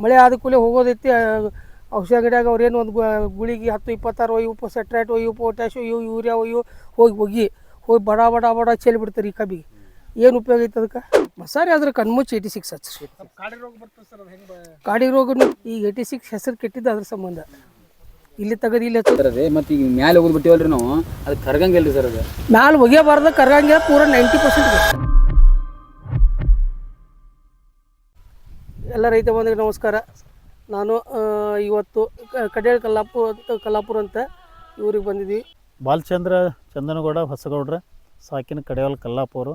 ಮಳೆ ಆದ ಕೂಡಲೇ ಹೋಗೋದೈತಿ. ಔಷಧ ಅಂಗಡಿಯಾಗ ಅವ್ರೇನು ಒಂದು ಗುಳಿಗೆ 10-26 ಒಯ್ಯು, ಸೆಟ್ರೈಟ್ ಒಯ್ಯು, ಪೊಟ್ಯಾಶ್ ಒಯ್ಯು, ಯೂರಿಯಾ ಒಯ್ಯು, ಹೋಗಿ ಬಡ ಬಡ ಬಡ ಚೆಲ್ಲಿ ಬಿಡ್ತಾರೆ ಈ ಕಬ್ಬಿಗೆ. ಏನು ಉಪಯೋಗ ಐತೆ ಅದಕ್ಕೆ? ಮಸಾರಿ ಅದ್ರ ಕಣ್ಮುಚ್ಚಿ 86 ಹಚ್ಚಿರಿ. ಕಾಡಿ ರೋಗನು ಈಗ 86 ಹೆಸರು ಕೆಟ್ಟಿದ್ದು ಅದ್ರ ಸಂಬಂಧ. ಇಲ್ಲಿ ತೆಗೆದು ಇಲ್ಲಿ ಹಚ್ಚೋದ್ರಿ. ಮತ್ತು ಈಗ ಮ್ಯಾಲೆ ಹೋಗಿ ಬಿಟ್ಟಿವಲ್ರಿ ನಾವು, ಅದು ಕರ್ಗಂಗಿಲ್ಲ ರೀ ಸರ್. ಅದು ಮ್ಯಾಲೆ ಒಗೆಯಬಾರ್ದು, ಕರ್ಗಂಗಿಲ್ಲ, ಪೂರ 90%. ಎಲ್ಲ ರೈತ ಬಂಧುಗಳಿಗೆ ನಮಸ್ಕಾರ. ನಾನು ಇವತ್ತು ಕಡೇಳ್ ಕಲ್ಲಾಪುರ ಅಂತ ಇವ್ರಿಗೆ ಬಂದಿದ್ವಿ. ಬಾಲಚಂದ್ರ ಚಂದನಗೌಡ ಹೊಸಗೌಡ್ರ, ಸಾಕಿನ ಕಡೇವಲ್ ಕಲ್ಲಾಪುರ,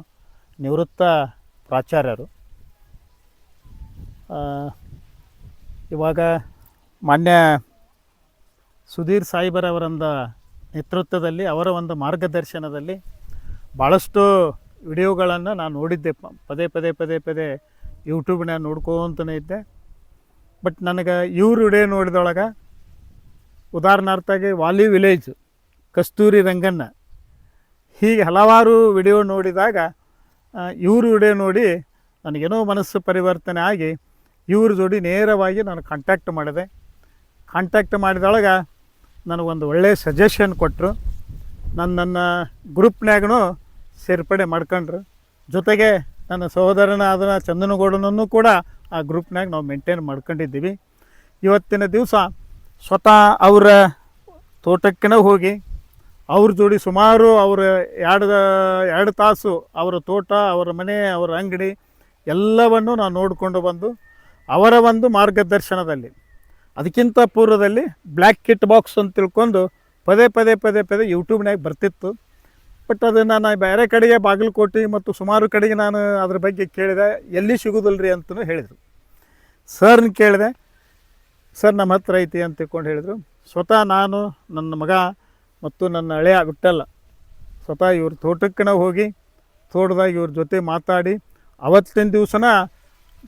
ನಿವೃತ್ತ ಪ್ರಾಚಾರ್ಯರು. ಇವಾಗ ಮಾನ್ಯ ಸುಧೀರ್ ಸಾಯಿಬರವರಂದ ನೇತೃತ್ವದಲ್ಲಿ, ಅವರ ಒಂದು ಮಾರ್ಗದರ್ಶನದಲ್ಲಿ ಭಾಳಷ್ಟು ವಿಡಿಯೋಗಳನ್ನು ನಾನು ನೋಡಿದ್ದೆ. ಪದೇ ಪದೇ ಯೂಟ್ಯೂಬ್ನಾಗ ನೋಡ್ಕೊತನೇ ಇದ್ದೆ. ಬಟ್ ನನಗೆ ಇವ್ರ ವಿಡಿಯೋ ನೋಡಿದೊಳಗೆ, ಉದಾಹರಣಾರ್ಥಾಗಿ ವಾಲಿ ವಿಲೇಜ್, ಕಸ್ತೂರಿ ರಂಗಣ್ಣ, ಹೀಗೆ ಹಲವಾರು ವಿಡಿಯೋ ನೋಡಿದಾಗ ಇವ್ರ ವಿಡಿಯೋ ನೋಡಿ ನನಗೇನೋ ಮನಸ್ಸು ಪರಿವರ್ತನೆ ಆಗಿ ಇವ್ರ ಜೋಡಿ ನೇರವಾಗಿ ನಾನು ಕಾಂಟ್ಯಾಕ್ಟ್ ಮಾಡಿದೆ. ಕಾಂಟ್ಯಾಕ್ಟ್ ಮಾಡಿದೊಳಗೆ ನನಗೊಂದು ಒಳ್ಳೆಯ ಸಜೆಷನ್ ಕೊಟ್ಟರು. ನನ್ನ ಗ್ರೂಪ್ನಾಗೂ ಸೇರ್ಪಡೆ ಮಾಡ್ಕೊಂಡ್ರು. ಜೊತೆಗೆ ನನ್ನ ಸಹೋದರನಾದ ಚಂದನಗೌಡನನ್ನು ಕೂಡ ಆ ಗ್ರೂಪ್ನಾಗ ನಾವು ಮೇಂಟೈನ್ ಮಾಡ್ಕೊಂಡಿದ್ದೀವಿ. ಇವತ್ತಿನ ದಿವಸ ಸ್ವತಃ ಅವರ ತೋಟಕ್ಕೆ ಹೋಗಿ ಅವ್ರ ಜೋಡಿ ಸುಮಾರು ಅವರು ಎರಡು ತಾಸು ಅವರ ತೋಟ, ಅವರ ಮನೆ, ಅವರ ಅಂಗಡಿ ಎಲ್ಲವನ್ನು ನಾನು ನೋಡಿಕೊಂಡು ಬಂದು, ಅವರ ಒಂದು ಮಾರ್ಗದರ್ಶನದಲ್ಲಿ, ಅದಕ್ಕಿಂತ ಪೂರ್ವದಲ್ಲಿ ಬ್ಲ್ಯಾಕ್ ಕಿಟ್ ಬಾಕ್ಸ್ ಅಂತ ತಿಳ್ಕೊಂಡು ಪದೇ ಯೂಟ್ಯೂಬ್ನಾಗ ಬರ್ತಿತ್ತು. ಬಟ್ ಅದನ್ನು ನಾನು ಬೇರೆ ಕಡೆಗೆ, ಬಾಗಲಕೋಟೆ ಮತ್ತು ಸುಮಾರು ಕಡೆಗೆ ನಾನು ಅದ್ರ ಬಗ್ಗೆ ಕೇಳಿದೆ. ಎಲ್ಲಿ ಸಿಗೋದಿಲ್ಲ ರೀ ಅಂತಲೂ ಹೇಳಿದರು. ಸರ್ನ ಕೇಳಿದೆ, ಸರ್ ನಮ್ಮ ಹತ್ರ ಐತಿ ಅಂತ ತಿಳ್ಕೊಂಡು ಹೇಳಿದರು. ಸ್ವತಃ ನಾನು, ನನ್ನ ಮಗ ಮತ್ತು ನನ್ನ ಹಳೆಯ ಬಿಟ್ಟಲ್ಲ, ಸ್ವತಃ ಇವ್ರ ತೋಟಕ್ಕೆ ಹೋಗಿ ತೋಟದಾಗ ಇವ್ರ ಜೊತೆ ಮಾತಾಡಿ, ಅವತ್ತಿನ ದಿವಸನ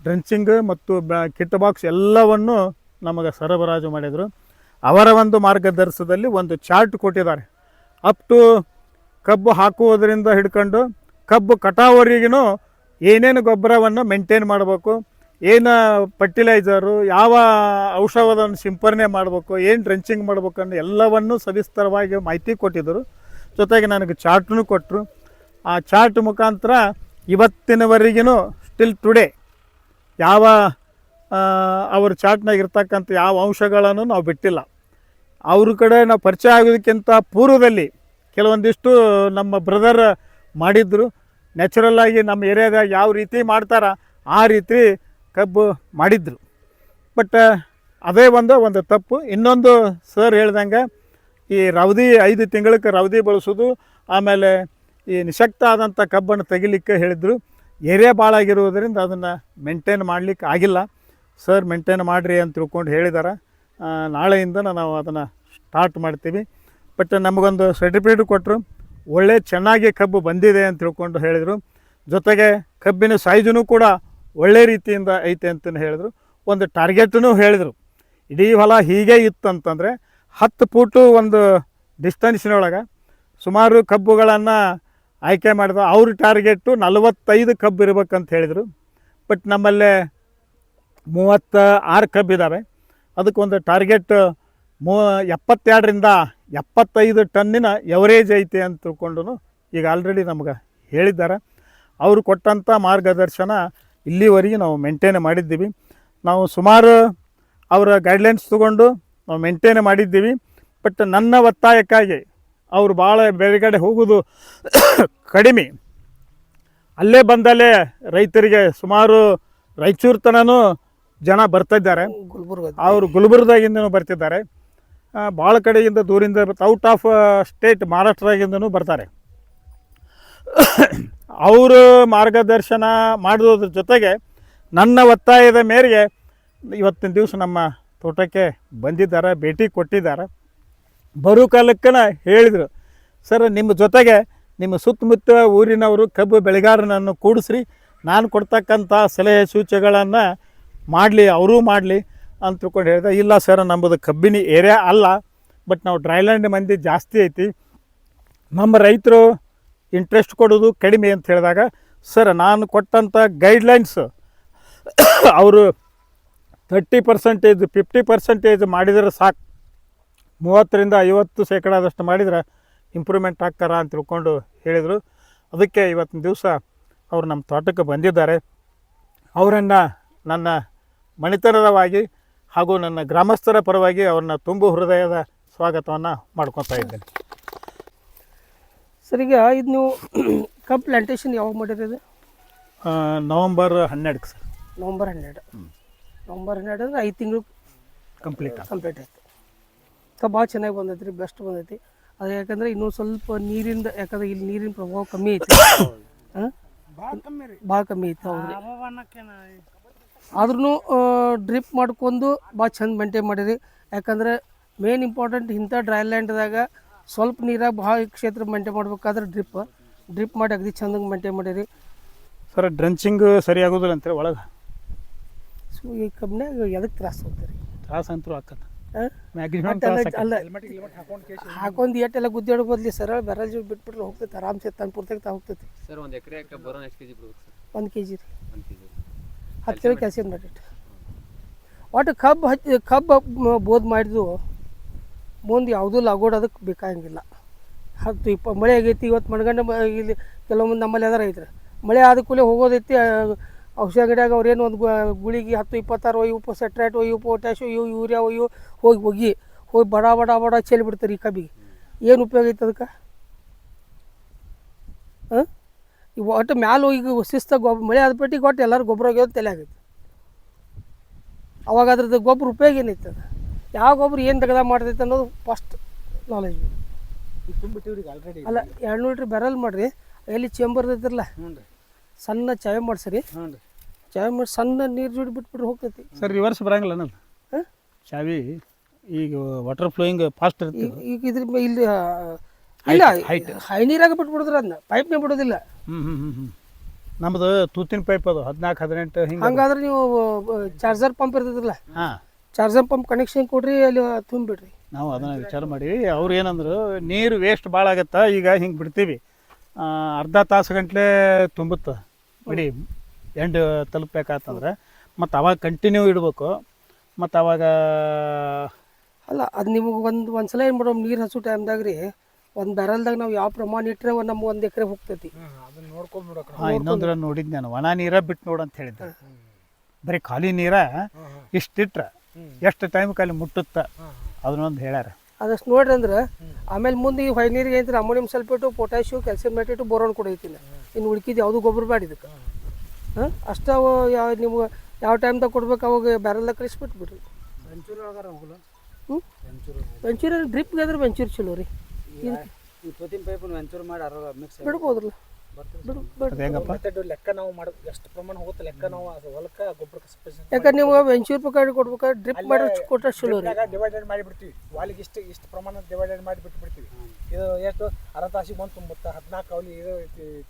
ಡ್ರೆಂಚಿಂಗ್ ಮತ್ತು ಕಿಟ್ ಬಾಕ್ಸ್ ಎಲ್ಲವನ್ನು ನಮಗೆ ಸರಬರಾಜು ಮಾಡಿದರು. ಅವರ ಒಂದು ಮಾರ್ಗದರ್ಶನದಲ್ಲಿ ಒಂದು ಚಾರ್ಟ್ ಕೊಟ್ಟಿದ್ದಾರೆ. ಅಪ್ ಟು ಕಬ್ಬು ಹಾಕುವುದರಿಂದ ಹಿಡ್ಕೊಂಡು ಕಬ್ಬು ಕಟಾವರಿಗೂ ಏನೇನು ಗೊಬ್ಬರವನ್ನು ಮೇಂಟೈನ್ ಮಾಡಬೇಕು, ಏನು ಫರ್ಟಿಲೈಸರು, ಯಾವ ಔಷಧವನ್ನು ಸಿಂಪರಣೆ ಮಾಡಬೇಕು, ಏನು ಡ್ರೆಂಚಿಂಗ್ ಮಾಡಬೇಕು ಅನ್ನೋ ಎಲ್ಲವನ್ನು ಸವಿಸ್ತರವಾಗಿ ಮಾಹಿತಿ ಕೊಟ್ಟಿದ್ದರು. ಜೊತೆಗೆ ನನಗೆ ಚಾರ್ಟ್ನೂ ಕೊಟ್ಟರು. ಆ ಚಾರ್ಟ್ ಮುಖಾಂತರ ಇವತ್ತಿನವರೆಗೂ ಸ್ಟಿಲ್ ಟುಡೇ ಯಾವ ಅವ್ರ ಚಾರ್ಟ್ನಾಗ ಇರ್ತಕ್ಕಂಥ ಯಾವ ಅಂಶಗಳನ್ನು ನಾವು ಬಿಟ್ಟಿಲ್ಲ. ಅವ್ರ ಕಡೆ ನಾವು ಪರಿಚಯ ಆಗೋದಕ್ಕಿಂತ ಪೂರ್ವದಲ್ಲಿ ಕೆಲವೊಂದಿಷ್ಟು ನಮ್ಮ ಬ್ರದರ್ ಮಾಡಿದ್ರು. ನ್ಯಾಚುರಲ್ಲಾಗಿ ನಮ್ಮ ಏರಿಯಾದಾಗ ಯಾವ ರೀತಿ ಮಾಡ್ತಾರ ಆ ರೀತಿ ಕಬ್ಬು ಮಾಡಿದ್ರು. ಬಟ್ ಅದೇ ಒಂದು ತಪ್ಪು. ಇನ್ನೊಂದು ಸರ್ ಹೇಳ್ದಂಗೆ ಈ ರವದಿ 5 ತಿಂಗಳಿಗೆ ರವದಿ ಬಳಸೋದು, ಆಮೇಲೆ ಈ ನಿಶಕ್ತ ಆದಂಥ ಕಬ್ಬನ್ನು ತೆಗಿಲಿಕ್ಕೆ ಹೇಳಿದರು. ಏರಿಯಾ ಭಾಳ ಆಗಿರುವುದರಿಂದ ಅದನ್ನು ಮೇಂಟೈನ್ ಮಾಡಲಿಕ್ಕೆ ಆಗಿಲ್ಲ. ಸರ್ ಮೇಂಟೈನ್ ಮಾಡಿರಿ ಅಂತ ತಿಳ್ಕೊಂಡು ಹೇಳಿದ್ದಾರೆ. ನಾಳೆಯಿಂದ ನಾವು ಅದನ್ನು ಸ್ಟಾರ್ಟ್ ಮಾಡ್ತೀವಿ. ಬಟ್ ನಮಗೊಂದು ಸರ್ಟಿಫಿಕೇಟ್ ಕೊಟ್ಟರು, ಒಳ್ಳೆ ಚೆನ್ನಾಗಿ ಕಬ್ಬು ಬಂದಿದೆ ಅಂತ ತಿಳ್ಕೊಂಡು ಹೇಳಿದರು. ಜೊತೆಗೆ ಕಬ್ಬಿನ ಸೈಜೂ ಕೂಡ ಒಳ್ಳೆ ರೀತಿಯಿಂದ ಐತೆ ಅಂತಲೂ ಹೇಳಿದರು. ಒಂದು ಟಾರ್ಗೆಟೂ ಹೇಳಿದರು. ಇಡೀ ಹೊಲ ಹೀಗೆ ಇತ್ತಂತಂದರೆ 10 ಫೂಟು ಒಂದು ಡಿಸ್ಟೆನ್ಸ್ನೊಳಗೆ ಸುಮಾರು ಕಬ್ಬುಗಳನ್ನು ಆಯ್ಕೆ ಮಾಡಿದ. ಅವ್ರ ಟಾರ್ಗೆಟು 45 ಕಬ್ಬು ಇರ್ಬೇಕಂತ ಹೇಳಿದರು. ಬಟ್ ನಮ್ಮಲ್ಲೇ 36 ಕಬ್ಬಿದ್ದಾವೆ. ಅದಕ್ಕೊಂದು ಟಾರ್ಗೆಟ್ 72ರಿಂದ 75 ಟನ್ನಿನ ಎವರೇಜ್ ಐತೆ ಅಂತ ತಿಳ್ಕೊಂಡು ಈಗ ಆಲ್ರೆಡಿ ನಮ್ಗೆ ಹೇಳಿದ್ದಾರೆ. ಅವರು ಕೊಟ್ಟಂಥ ಮಾರ್ಗದರ್ಶನ ಇಲ್ಲಿವರೆಗೆ ನಾವು ಮೇಂಟೈನ್ ಮಾಡಿದ್ದೀವಿ. ನಾವು ಸುಮಾರು ಅವರ ಗೈಡ್ಲೈನ್ಸ್ ತೊಗೊಂಡು ನಾವು ಮೇಂಟೈನ್ ಮಾಡಿದ್ದೀವಿ. ಬಟ್ ನನ್ನ ಒತ್ತಾಯಕ್ಕಾಗಿ ಅವರು ಭಾಳ ಬೇರೆಗಡೆ ಹೋಗೋದು ಕಡಿಮೆ. ಅಲ್ಲೇ ಬಂದಲ್ಲೇ ರೈತರಿಗೆ ಸುಮಾರು ರಾಯಚೂರು ತನೂ ಜನ ಬರ್ತಿದ್ದಾರೆ. ಅವರು ಗುಲ್ಬರ್ಗದಾಗಿಂದನೂ ಬರ್ತಿದ್ದಾರೆ. ಭಾಳ ಕಡೆಯಿಂದ ದೂರಿಂದ ಔಟ್ ಆಫ್ ಸ್ಟೇಟ್ ಮಹಾರಾಷ್ಟ್ರದಾಗಿಂದನೂ ಬರ್ತಾರೆ. ಅವರು ಮಾರ್ಗದರ್ಶನ ಮಾಡೋದ್ರ ಜೊತೆಗೆ ನನ್ನ ಒತ್ತಾಯದ ಮೇರೆಗೆ ಇವತ್ತಿನ ದಿವಸ ನಮ್ಮ ತೋಟಕ್ಕೆ ಬಂದಿದ್ದಾರೆ, ಭೇಟಿ ಕೊಟ್ಟಿದ್ದಾರೆ. ಬರೋ ಕಾಲಕ್ಕನ ಹೇಳಿದರು, ಸರ್ ನಿಮ್ಮ ಜೊತೆಗೆ ನಿಮ್ಮ ಸುತ್ತಮುತ್ತ ಊರಿನವರು ಕಬ್ಬು ಬೆಳೆಗಾರನನ್ನು ಕೂಡಿಸ್ರಿ, ನಾನು ಕೊಡ್ತಕ್ಕಂಥ ಸಲಹೆ ಸೂಚನೆಗಳನ್ನು ಮಾಡಲಿ, ಅವರೂ ಮಾಡಲಿ ಅಂತ ತಿಳ್ಕೊಂಡು ಹೇಳಿದೆ. ಇಲ್ಲ ಸರ್, ನಮ್ಮದು ಕಬ್ಬಿನ ಏರಿಯಾ ಅಲ್ಲ, ಬಟ್ ನಾವು ಡ್ರೈಲ್ಯಾಂಡ್ ಮಂದಿ ಜಾಸ್ತಿ ಐತಿ, ನಮ್ಮ ರೈತರು ಇಂಟ್ರೆಸ್ಟ್ ಕೊಡೋದು ಕಡಿಮೆ ಅಂತ ಹೇಳಿದಾಗ, ಸರ್ ನಾನು ಕೊಟ್ಟಂಥ ಗೈಡ್ಲೈನ್ಸ್ ಅವರು 30% 50% ಮಾಡಿದ್ರೆ ಸಾಕು. 30-50% ಮಾಡಿದ್ರೆ ಇಂಪ್ರೂವ್ಮೆಂಟ್ ಆಗ್ತಾರ ಅಂತ ತಿಳ್ಕೊಂಡು ಹೇಳಿದರು. ಅದಕ್ಕೆ ಇವತ್ತಿನ ದಿವಸ ಅವರು ನಮ್ಮ ತೋಟಕ್ಕೆ ಬಂದಿದ್ದಾರೆ. ಅವರನ್ನು ನನ್ನ ಮನೆತನದವಾಗಿ ಹಾಗೂ ನನ್ನ ಗ್ರಾಮಸ್ಥರ ಪರವಾಗಿ ಅವ್ರನ್ನ ತುಂಬ ಹೃದಯದ ಸ್ವಾಗತವನ್ನು ಮಾಡ್ಕೊತಾ ಇದ್ದೇನೆ. ಸರ್ ಈಗ ಇದು ನೀವು ಕಬ್ಬು ಪ್ಲಾಂಟೇಶನ್ ಯಾವಾಗ ಮಾಡಿರಿ? ಇದು ನವಂಬರ್ 12 ಸರ್. ನವಂಬರ್ 12 ಅಂದರೆ 5 ತಿಂಗಳು ಕಂಪ್ಲೀಟ್ ಆಯ್ತು. ಕಬ್ಬು ಭಾಳ ಚೆನ್ನಾಗಿ ಬಂದೈತಿ ರೀ, ಬೆಸ್ಟ್ ಬಂದೈತಿ. ಅದು ಯಾಕಂದ್ರೆ ಇನ್ನೂ ಸ್ವಲ್ಪ ನೀರಿಂದ, ಯಾಕಂದ್ರೆ ಇಲ್ಲಿ ನೀರಿನ ಪ್ರಭಾವ ಕಮ್ಮಿ ಐತಿ, ಭಾಳ ಕಮ್ಮಿ ಐತಿ. ಹೌದ್ರಿ, ಆದ್ರೂ ಡ್ರಿಪ್ ಮಾಡ್ಕೊಂಡು ಭಾಳ ಚಂದ ಮೇಂಟೈನ್ ಮಾಡಿರಿ. ಯಾಕಂದ್ರೆ ಮೇನ್ ಇಂಪಾರ್ಟೆಂಟ್ ಇಂಥ ಡ್ರೈ ಲ್ಯಾಂಡ್ದಾಗ ಸ್ವಲ್ಪ ನೀರಾಗ ಭಾಳ ಕ್ಷೇತ್ರ ಮೇಂಟೈನ್ ಮಾಡ್ಬೇಕಾದ್ರೆ ಡ್ರಿಪ್ ಮಾಡಿ ಅಗದಿ ಚಂದಂಗೆ ಮೇಂಟೈನ್ ಮಾಡಿರಿ. ಸರ್ ಡ್ರಂಚಿಂಗ್ ಸರಿ ಆಗೋದಿಲ್ಲ ಅಂತೇಳಿ ಒಳಗೆ. ಸೊ ಈ ಕಬ್ಬಿನಾಗ ಎದಕ್ಕೆ ತ್ರಾಸ ಹೋಗ್ತಾರೆ? ತ್ರಾಸ ಅಂತೂ ಆಗ್ತದೆ ಅಲ್ಲ, ಹಾಕೊಂಡು ಏಟೆಲ್ಲ ಗುದ್ದಾಡೋ ಬದ್ಲಿ ಸರಳ ಬೆರಲ್ ಜೋಡಿ ಬಿಟ್ಬಿಟ್ರೆ ಹೋಗ್ತೈತೆ, ಆರಾಮ್ಸೆ ತನ್ನ ಪೂರ್ತಕ್ಕೆ ಹೋಗ್ತೈತಿ. ಸರ್ 1 ಎಕರೆ ಬರೋಣ ಎಷ್ಟು ಕೆಜಿ ಬಿಡ್ಬೇಕು ಸರ್? 1 kg ರೀ, 1 kg 10 kg ಕ್ಯಾಲ್ಸಿಯಂ ನೈಟ್ರೇಟ್. ಒಟ್ಟು ಕಬ್ಬು ಬೋದ್ ಮಾಡಿದ್ದು ಮುಂದೆ ಯಾವುದೂ ಲಾಗೋಡ್ ಅದಕ್ಕೆ ಬೇಕಾಗಿಲ್ಲ. 10-20 ಮಳೆ ಆಗೈತಿ, ಇವತ್ತು ಮಣ್ಗಂಡ ಇಲ್ಲಿ ಕೆಲವೊಂದು ನಮ್ಮಲ್ಲಿ ಅದಾರ ಐತ್ರಿ. ಮಳೆ ಆದ ಕೂಡಲೇ ಹೋಗೋದೈತಿ. ಔಷಧ ಗಿಡಾಗ ಅವ್ರೇನು ಒಂದು ಗುಳಿಗೆ 10-26 ಒಯ್ಯು, ಸೆಟ್ರೈಟ್ ಒಯ್ಯು, ಪೊಟ್ಯಾಶು ಒಯ್ಯು, ಯೂರಿಯಾ ಒಯ್ಯು, ಹೋಗಿ ಬಡ ಚೆಲ್ಲಿ ಬಿಡ್ತಾರೆ ಈ ಕಬ್ಬಿಗೆ. ಏನು ಉಪಯೋಗ ಐತೆ ಅದಕ್ಕೆ? ಈಗ ಒಟ್ಟು ಮ್ಯಾಲೆ ಈಗ ಶಿಸ್ತಾಗ ಮಳೆ ಆದ ಪಟ್ಟಿಗೆ ಒಟ್ಟು ಎಲ್ಲರೂ ಗೊಬ್ಬರ ಹೋಗ್ಯೋದು ತಲೆ ಆಗೈತೆ. ಅವಾಗ ಅದ್ರದ್ದು ಗೊಬ್ಬರ ಉಪಯೋಗ ಏನೈತೆ? ಅದು ಯಾವ ಗೊಬ್ಬರ ಏನು ತೆಗೆದ ಮಾಡ್ತೈತೆ ಅನ್ನೋದು ಫಸ್ಟ್ ನಾಲೆಜ್ ಆಲ್ರೆಡಿ. ಅಲ್ಲ, 200 ಲೀಟ್ರ್ ಬ್ಯಾರಲ್ ಮಾಡಿರಿ, ಎಲ್ಲಿ ಚೇಂಬರ್ ಐತಿರಲ್ಲ, ಸಣ್ಣ ಚಾವೆ ಮಾಡಿಸ್ರಿ, ಚಾವೆ ಮಾಡಿ ಸಣ್ಣ ನೀರು ಜೋಡಿ ಬಿಟ್ಬಿಟ್ರೆ ಹೋಗ್ತೈತಿ. ಸರ್ ರಿವರ್ಸ್ ಬರಂಗಿಲ್ಲ ನಾನು ಚಾವಿ ಈಗ ವಾಟರ್ ಫ್ಲೋಯಿಂಗ್ ಫಾಸ್ಟ್ ಇರುತ್ತೆ. ಈಗ ಇದ್ರ ಇಲ್ಲಿ ಇಲ್ಲ, ಹೈ ನೀರಾಗ ಬಿಟ್ಬಿಡಿದ್ರೆ ಅದನ್ನ ಪೈಪ್ನೇ ಬಿಡೋದಿಲ್ಲ. ನಮ್ಮದು ತೂತಿನ ಪೈಪ್ ಅದು 14-18 ಹಿಂಗೆ. ಹಂಗಾದ್ರೆ ನೀವು ಚಾರ್ಜರ್ ಪಂಪ್ ಇರ್ತೈತಿಲ್ಲ, ಚಾರ್ಜರ್ ಪಂಪ್ ಕನೆಕ್ಷನ್ ಕೊಡ್ರಿ, ಅಲ್ಲಿ ತುಂಬಿಡ್ರಿ. ನಾವು ಅದನ್ನು ವಿಚಾರ ಮಾಡೀವಿ. ಅವ್ರು ಏನಂದ್ರು ನೀರು ವೇಸ್ಟ್ ಭಾಳ ಆಗತ್ತಾ, ಈಗ ಹಿಂಗೆ ಬಿಡ್ತೀವಿ, ಅರ್ಧ ತಾಸು ಗಂಟ್ಲೆ ತುಂಬುತ್ತೆ ಬಿಡಿ, ಎಂಡ್ ತಲುಪಬೇಕಾತಂದ್ರೆ ಮತ್ತು ಅವಾಗ ಕಂಟಿನ್ಯೂ ಇಡಬೇಕು. ಮತ್ತು ಅವಾಗ ಅಲ್ಲ, ಅದು ನಿಮಗೆ ಒಂದ್ಸಲ ಏನು ಮಾಡೋ, ನೀರು ಹಸು ಟೈಮ್ದಾಗ ರೀ ಒಂದು ಬ್ಯಾರಲ್ದಾಗ ನಾವು ಯಾವ ಪ್ರಮಾಣ ಇಟ್ಟರೆ ನಮ್ಮ 1 ಎಕರೆ ಹೋಗ್ತೈತಿ. ಇನ್ನೊಂದ್ರ ನೋಡಿದ್ದು ನಾನು ಒಣ ನೀರ ಬಿಟ್ಟು ನೋಡು ಅಂತ ಹೇಳಿದ್ದೆ. ಬರೀ ಖಾಲಿ ನೀರ ಇಷ್ಟಿಟ್ರೆ ಎಷ್ಟು ಟೈಮ್ ಖಾಲಿ ಮುಟ್ಟುತ್ತ ಅದನ್ನೊಂದು ಹೇಳ್ಯಾರ. ಅದಷ್ಟು ನೋಡ್ರಿ ಅಂದ್ರೆ ಆಮೇಲೆ ಮುಂದೆ ಈ ಹೊಯ್ ನೀರಿಗೆ ಐತ್ರಿ ammonium sulphate, potassium, calcium nitrate, boron ಕೂಡ ಐತಿಲ್ಲ. ಇನ್ನು ಉಳ್ಕಿದ್ದು ಯಾವುದು ಗೊಬ್ಬರ ಬೇಡ ಇದಕ್ಕೆ. ಅಷ್ಟು ನಿಮ್ಗೆ ಯಾವ ಟೈಮ್ದಾಗ ಕೊಡ್ಬೇಕು ಅವಾಗ ಬ್ಯಾರಲ್ದಾಗ ಕಳಿಸ್ಬಿಟ್ಬಿಡ್ರಿ. ವೆಂಚೂರ್ ಡ್ರಿಪ್ಗೆ ಆದ್ರೆ ವೆಂಚೂರ್ ಚಲೋ ರೀ. ಬಿಡ್ಬೋದ್ರಲ್ಲ, ಲೆಕ್ಕ ನಾವು ಮಾಡೋದು ಎಷ್ಟು ಪ್ರಮಾಣ ಹೋಗುತ್ತೆ, ಲೆಕ್ಕ ನಾವು ಹೊಲಕ್ಕೆ ಗೊಬ್ಬರ. ಯಾಕಂದ್ರೆ ನೀವು ವೆಂಚೂರ್ ಪ್ರಕಾರ ಕೊಡ್ಬೇಕಾದ್ರೆ ಡ್ರಿಪ್ ಮಾಡಿ ಕೊಟ್ಟರೆ ಚಲೋ ರೀ. ಡಿವೈಡೆಡ್ ಮಾಡಿಬಿಡ್ತೀವಿ, ವಾಲಿಗೆ ಇಷ್ಟು ಪ್ರಮಾಣ ಡಿವೈಡೆಡ್ ಮಾಡಿ ಬಿಟ್ಬಿಡ್ತೀವಿ. ಇದು ಎಷ್ಟು ಅರ್ಧ ತಾಸಿಗೆ ಬಂದು ತುಂಬುತ್ತೆ, 14 ಅವಲಿ ಇದು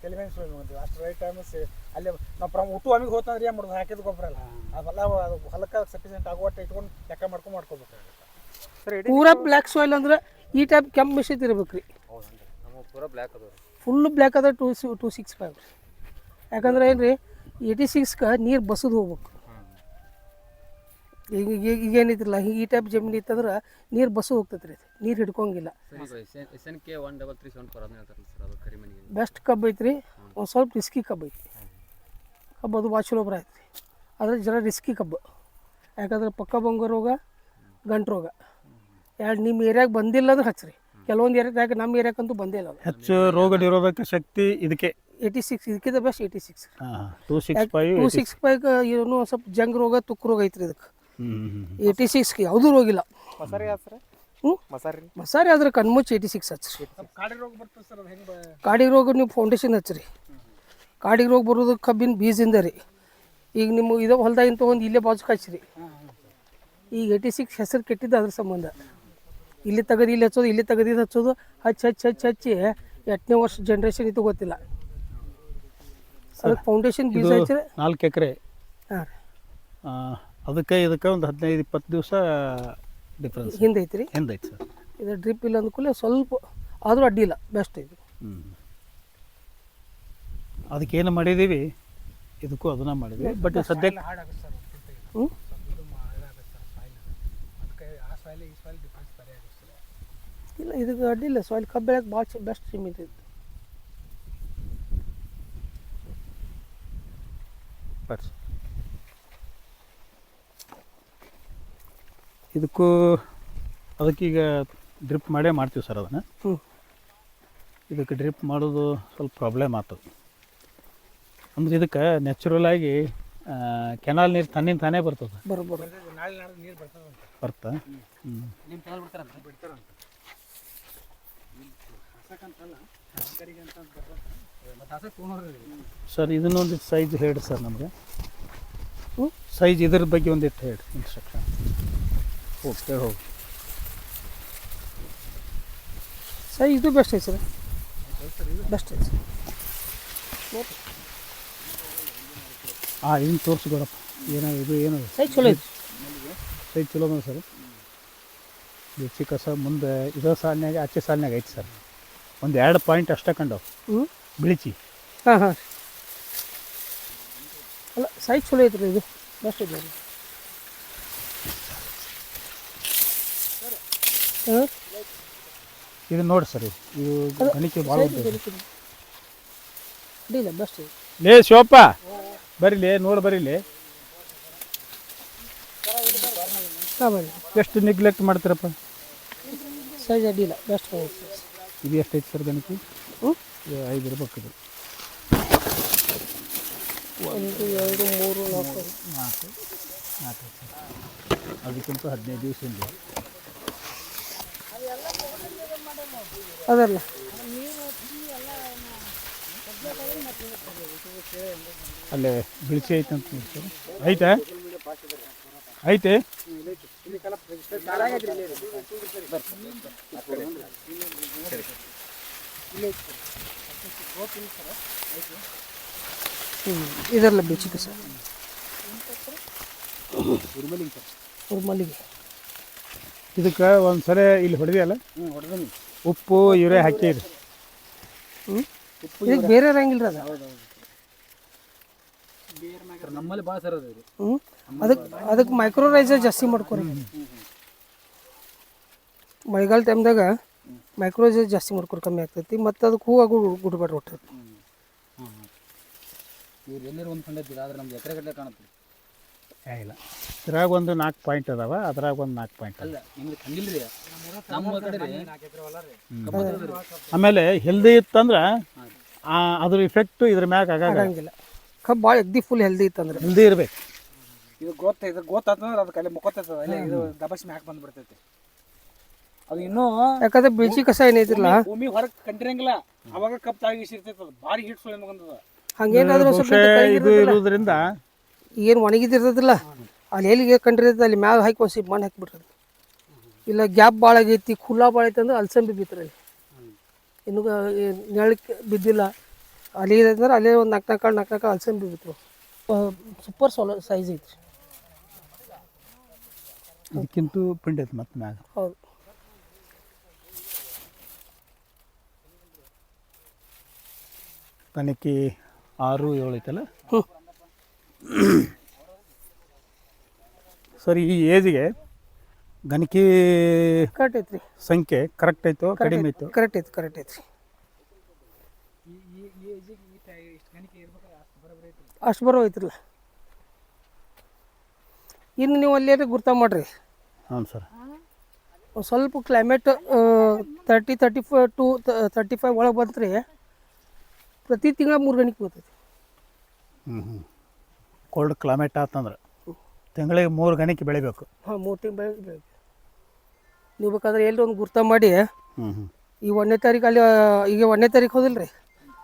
ತೆಲಿಮೆನ್ಸ್ ಅಷ್ಟು ರೈಟ್ ಟೈಮಸ್ ಅಲ್ಲಿ ನಾವು ಊಟ ಆಮಿಗೆ ಹೋತಂದ್ರೆ ಏನು ಮಾಡೋದು, ಹಾಕಿದ ಗೊಬ್ಬರ ಅಲ್ಲ ಅದೆಲ್ಲ ಹೊಲಕ್ಕೆ ಸಫಿಷಿಯೆಂಟ್ ಆಗುವಟ್ಟು ಇಟ್ಕೊಂಡು ಲೆಕ್ಕ ಮಾಡ್ಕೋಬೇಕು. ಪೂರಾ ಬ್ಲ್ಯಾಕ್ ಸಾಯಿಲ್ ಅಂದ್ರೆ ಈ ಟೈಪ್ ಕೆಂಪು ಮಿಶ್ರಿತ ಇರ್ಬೇಕು ರೀ. ಫುಲ್ಲು ಬ್ಲ್ಯಾಕ್ ಅದ 265. ಯಾಕಂದ್ರೆ ಏನು ರೀ 86ಗೆ ನೀರು ಬಸದು ಹೋಗ್ಬೇಕು. ಈಗ ಏನೈತಿರಲ್ಲ ಈ ಟೈಪ್ ಜಮೀನು ಇತ್ತಂದ್ರೆ ನೀರು ಬಸದು ಹೋಗ್ತೈತೆ ರೀ, ನೀರು ಹಿಡ್ಕೊಂಗಿಲ್ಲ. ಬೆಸ್ಟ್ ಕಬ್ಬು ಐತ್ರಿ, ಒಂದು ಸ್ವಲ್ಪ ರಿಸ್ಕಿ ಕಬ್ಬು ಐತಿ. ಕಬ್ಬು ಅದು ಭಾಳ ಚಲೋ ಐತಿ, ಆದರೆ ಜರ ರಿಸ್ಕಿ ಕಬ್ಬು. ಯಾಕಂದ್ರೆ ಪಕ್ಕ ಬಂಗ ರೋಗ, ಗಂಟು ರೋಗ ಎರಡು ನಿಮ್ಮ ಏರಿಯಾಗೆ ಬಂದಿಲ್ಲ ಅಂದ್ರೆ ಹಚ್ಚ್ರಿ. ಕೆಲವೊಂದು ಏರಿಯಾಗೆ, ಯಾಕೆ ನಮ್ಮ ಏರಿಯಾಕ್ಕಂತೂ ಬಂದೇ ಇಲ್ಲ. ಹೆಚ್ಚು ರೋಗ ನಿರೋಧಕ ಶಕ್ತಿ ಇದಕ್ಕೆ 86, ಇದಕ್ಕಿಂತ ಬೆಸ್ಟ್ 86. 265 ಏನು ಸ್ವಲ್ಪ ಜಂಗ್ ರೋಗ, ತುಕ್ಕು ರೋಗ ಐತ್ರಿ ಇದಕ್ಕೆ. 86ಗೆ ಯಾವುದೂ ರೋಗ ಇಲ್ಲ. ಮಸಾರಿ ಆದ್ರೆ ಕಣ್ಮುಚ್ಚಿ 86 ಹಚ್ಚ್ರಿ. ಕಾಡಿ ರೋಗ ನೀವು ಫೌಂಡೇಶನ್ ಹಚ್ಚ್ರಿ. ಕಾಡಿ ರೋಗ ಬರೋದು ಕಬ್ಬಿನ ಬೀಜದಿಂದ ರೀ. ಈಗ ನಿಮ್ಮ ಇದು ಹೊಲ್ದಾಗಿನ ತೊಗೊಂಡು ಇಲ್ಲೇ ಬಾಜು ಹಚ್ಚ್ರಿ. ಈಗ 86 ಹೆಸರು ಕೆಟ್ಟಿದ್ದು ಅದ್ರ ಸಂಬಂಧ. ಇಲ್ಲಿ ತೆಗೆದು ಇಲ್ಲಿ ಹಚ್ಚೋದು, ಇಲ್ಲಿ ತೆಗೆದು ಇದು ಹಚ್ಚೋದು, ಹಚ್ಚಿ 8ನೇ ವರ್ಷ ಜನ್ರೇಷನ್ ಇದು ಗೊತ್ತಿಲ್ಲ. ಅದಕ್ಕೆ ಫೌಂಡೇಶನ್ ಬೀಜ ಹಚ್ಚಿರಿ. 4 ಎಕರೆ. ಹಾಂ ರೀ, ಅದಕ್ಕೆ ಇದಕ್ಕೆ ಒಂದು 15-20 ದಿವಸ ಡಿಫ್ರೆನ್ಸ್ ಹಿಂದೈತಿ ರೀ. ಹಿಂದೈತಿ ಸರ್. ಇದು ಡ್ರಿಪ್ ಇಲ್ಲ ಅಂದ್ಕೂಲೆ ಸ್ವಲ್ಪ ಆದರೂ ಅಡ್ಡಿಲ್ಲ, ಬೆಸ್ಟ್ ಇದು. ಅದಕ್ಕೇನು ಮಾಡಿದ್ದೀವಿ, ಇದಕ್ಕೂ ಅದನ್ನ ಮಾಡಿದ್ವಿ. ಬಟ್ ಸದ್ಯಕ್ಕೆ ಸಾಯಿಲ್ ಈ ಸಾಯಿಲ್ ಡಿಫ್ರೆನ್ಸ್ ಬೇರೆ ಆಗಿರ್ತದೆ. ಇಲ್ಲ ಇದಕ್ಕೆ ಅಡ್ಡಿಲ್ಲ, ಸಾಯಿಲ್ ಕಬ್ಬು ಬೆಳೆಯೋಕೆ ಭಾಳ ಬೆಸ್ಟ್ ಸಿಮಿತ್ ಇದು. ಇದಕ್ಕೂ ಅದಕ್ಕೀಗ ಡ್ರಿಪ್ ಮಾಡೇ ಮಾಡ್ತೀವಿ ಸರ್ ಅದನ್ನು. ಹ್ಞೂ ಇದಕ್ಕೆ ಡ್ರಿಪ್ ಮಾಡೋದು ಸ್ವಲ್ಪ ಪ್ರಾಬ್ಲಮ್ ಆಗ್ತದೆ. ಅಂದ್ರೆ ಇದಕ್ಕೆ ನ್ಯಾಚುರಲ್ ಆಗಿ ಕೆನಾಲ್ ನೀರು ತನ್ನಿಂದ ತಾನೇ ಬರ್ತದೆ. ಬರೋಬ್ಬರ ನಾಳೆ ನಾಳೆ ನೀರು ಬರ್ತದಂತೆ. ಬರ್ತಾ ನಿಮ್ಮ ಕೆನಲ್ ಬಿಡ್ತಾರಂತ ಬಿಡ್ತಾರಂತ. ಹಸಕಂತಲ್ಲ, ಹಸಕರಿಗೆ ಅಂತ ಬರ್ತದೆ. ಮತ್ತು ಹಸಕ್ ತೊಗೊಂಡ್ರಿ. ಸರ್ ಇದನ್ನೊಂದು ಸೈಜ್ ಹೇಳಿ ಸರ್ ನಮಗೆ. ಹ್ಞೂ ಸೈಜ್ ಇದ್ರ ಬಗ್ಗೆ ಒಂದಿಟ್ಟು ಹೇಳಿ ಇನ್ಸ್ಟ್ರಕ್ಷನ್. ಓಕೆ ಹೋಗಿ ಸರ್ ಇದು ಬೆಸ್ಟ್ ಐತೆ ಸರ್, ಬೆಸ್ಟ್ ಐತೆ ಸರ್. ಹಾಂ ಹಿಂಗೆ ತೋರಿಸ್ಕೊಡಪ್ಪ. ಏನೋ ಇದು ಏನು ಸೈಜ್ ಚಲೋ ಐತೆ. ಸೈಜ್ ಚಲೋ ಬಂದ ಸರ್. ಬೆಚ್ಚಿ ಕಸ ಮುಂದೆ ಇದೇ ಸಾಲಿನಾಗ ಆಚೆ ಸಾಲಿನಾಗ ಐತೆ ಸರ್. ಒಂದು 2 ಪಾಯಿಂಟ್ ಅಷ್ಟೇ ಕಂಡವು ಹ್ಞೂ ಬಿಳಿಚಿ. ಹಾಂ ಹಾಂ ಅಲ್ಲ ಸೈಜ್ ಚಲೋ ಐತ್ರಿ, ಇದು ಬೆಸ್ಟ್ ಐತೆ. ಹಾಂ ಇದು ನೋಡಿ ಸರ್, ಇದು ಗಣಿಕೆ ಭಾಳ ಅಡ್ಡಿಲ್ಲ, ಬೆಸ್ಟ್ ಐತೆ. ಲೇ ಶಿವಪ್ಪ ಬರೀಲಿ ನೋಡಿ ಬರೀಲಿ. ಹಾಂ ಬನ್ನಿ, ಎಷ್ಟು ನೆಗ್ಲೆಕ್ಟ್ ಮಾಡ್ತೀರಪ್ಪ. ಸೈಜ್ ಅಡ್ಡಿಲ್ಲ, ಬೆಸ್ಟ್ ಐತೆ. ಇದು ಎಷ್ಟೈತೆ ಸರ್ ಗಣಿಕೆ? ಹ್ಞೂ 5 ಇರ್ಬೇಕು ಇದು. 1 2 3 4 4 ಸರ್. ಅದಕ್ಕಿಂತ 15 ದಿವಸ ಹಿಂದೆ ಅದಲ್ಲ ಅಲ್ಲೇ ಬಿಳಿಸಿ ಐತೆ ಅಂತ ನೋಡಿ ಸರ್. ಐತೆ ಐತೆ ಇದೆಲ್ಲ ಬೇಚಿಕ ಸರ್. ಉರ್ಮಲ್ಲಿಗೆ ಇದಕ್ಕೆ ಒಂದು ಸಲ ಇಲ್ಲಿ ಹೊಡೆದಿಯಲ್ಲ, ಉಪ್ಪು ಯೂರಿಯಾ ಹಾಕಿರಿ. ಇದಕ್ಕೆ ಬೇರೆ ಇರಂಗಿಲ್ಲ ಅದ. ನಮ್ಮಲ್ಲಿ ಭಾಳ ಸರ್ ಅದು. ಅದಕ್ಕೆ ಮೈಕ್ರೋರೈಸರ್ ಜಾಸ್ತಿ ಮಾಡ್ಕೊರಿ. ಮಳೆಗಾಲ ಟೈಮ್ದಾಗ ಮೈಕ್ರೋರೈಸರ್ ಜಾಸ್ತಿ ಮಾಡ್ಕೊರಿ, ಕಮ್ಮಿ ಆಗ್ತೈತಿ. ಮತ್ತು ಅದಕ್ಕೆ ಹೂವಾಗೂ ಗುಡ್ಬೇಡ್ರಿ ಒಟ್ಟು. ಇವ್ರು ಎಲ್ಲರೂ ಒಂದು ಕಂಡಿದ್ದೀರ, ಆದ್ರೆ ನಮ್ಗೆ ಎಕರೆ ಗಟ್ಟಲೆ ಕಾಣುತ್ತೆ. ಇಲ್ಲ ಇದ್ರಾಗ ಒಂದು 4 ಪಾಯಿಂಟ್ ಅದಾವ, ಅದ್ರಾಗ ಒಂದು 4 ಪಾಯಿಂಟ್ ಅಲ್ಲ ನಿಮ್ಗೆ ಕಂಡಿಲ್ರಿ, ನಮ್ಮ ಕಡೆ ರೀ. ಆಮೇಲೆ ಹೆಲ್ದಿ ಇತ್ತಂದ್ರೆ ಅದ್ರ ಇಫೆಕ್ಟು ಇದ್ರ ಮ್ಯಾಗ ಆಗಂಗಿಲ್ಲ. ಕಬ್ಬು ಭಾಳ ಎಗ್ದಿ ಫುಲ್ ಹೆಲ್ದಿ ಇತ್ತಂದ್ರೆ ಹೆಲ್ದಿ ಇರ್ಬೇಕು. ಇದು ಗೊತ್ತಾತಂದ್ರೆ ಅದಕ್ಕೆ ಅಲ್ಲಿ ಮುಕ್ಕೋತೈತದ, ಅಲ್ಲೇ ಇದು ದಬಾಸಿ ಮ್ಯಾಕ್ ಬಂದ್ಬಿಡ್ತೈತಿ. ಅದು ಇನ್ನೂ ಯಾಕಂದ್ರೆ ಬಿಳಿಸಿ ಕಸ ಏನೈತಿರಲ್ಲ, ಭೂಮಿ ಹೊರಗೆ ಕಂಟಿರಂಗಿಲ್ಲ, ಅವಾಗ ಕಪ್ ತಾಗಿ ಇರ್ತೈತೆ. ಅದು ಭಾರಿ ಹಿಟ್ ಸುಳಿ ಮಗಂದದ. ಹಂಗೇನಾದ್ರೂ ಸ್ವಲ್ಪ ಇದು ಇರೋದ್ರಿಂದ ಏನು ಒಣಗಿದಿರ್ತದಿಲ್ಲ, ಅಲ್ಲಿ ಎಲ್ಲಿಗೆ ಕಂಡಿರ್ತೈತೆ ಅಲ್ಲಿ ಮ್ಯಾಗ ಹಾಕಿ ಒಂದು ಸಿಪ್ ಮಣ್ಣು ಹಾಕಿಬಿಟ್ರಿ. ಇಲ್ಲ ಗ್ಯಾಪ್ ಭಾಳ ಆಗೈತಿ, ಖುಲ್ಲಾ ಭಾಳ ಐತೆ ಅಂದ್ರೆ ಅಲ್ಸಂಬಿ ಬಿತ್ತರಿ. ಅಲ್ಲಿ ಇನ್ನು ನೆಳಕ್ಕೆ ಬಿದ್ದಿಲ್ಲ, ಅಲ್ಲಿ ಅಂದ್ರೆ ಅಲ್ಲೇ ಒಂದು 4 ಅಲ್ಸಂಬಿ ಬಿತ್ತು. ಸೂಪರ್ ಸೈಜ್ ಐತ್ರಿ. ಇದಕ್ಕಿಂತ ಪಿಂಡ್ ಐತೆ ಮತ್ತೆ ಮ್ಯಾಗ. ಹೌದು. ಗಣಿಕೆ 6 7 ಐತಲ್ಲ ಸರಿ. ಈ ಏಜಿಗೆ ಗಣಿಕೆ ಕರೆಕ್ಟ್ ಐತ್ರಿ, ಸಂಖ್ಯೆ ಕರೆಕ್ಟ್ ಐತೋ ಕಡಿಮೆ ಐತೋ? ಕರೆಕ್ಟ್ ಐತಿ, ಕರೆಕ್ಟ್ ಐತ್ರಿ. ಅಷ್ಟು ಬರೋ ಐತ್ರಲ್ಲ. ಇನ್ನು ನೀವು ಅಲ್ಲಿ ಗುರ್ತಾ ಮಾಡ್ರಿ. ಹಾಂ ಸರ್. ಒಂದು ಸ್ವಲ್ಪ ಕ್ಲೈಮೇಟ್ 30-35 to 35 ಒಳಗೆ ಬಂತ್ರಿ, ಪ್ರತಿ ತಿಂಗಳ 3 ಗಣಿಕೆ ಬರ್ತೈತಿ. ಕೋಲ್ಡ್ ಕ್ಲೈಮೇಟ್ ಆತಂದ್ರೆ ತಿಂಗಳಿಗೆ 3 ಗಣಿಕೆ ಬೆಳಿಬೇಕು. ಹಾಂ 3 ತಿಂಗಳು ಬೆಳಿಬೇಕು. ನೀವು ಬೇಕಾದ್ರೆ ಎಲ್ಲಿ ಒಂದು ಗುರ್ತಾ ಮಾಡಿ, ಈ 1ನೇ ತಾರೀಕು ಅಲ್ಲಿ, ಈಗ 1ನೇ ತಾರೀಕು ಹೋದಿಲ್ಲ ರೀ,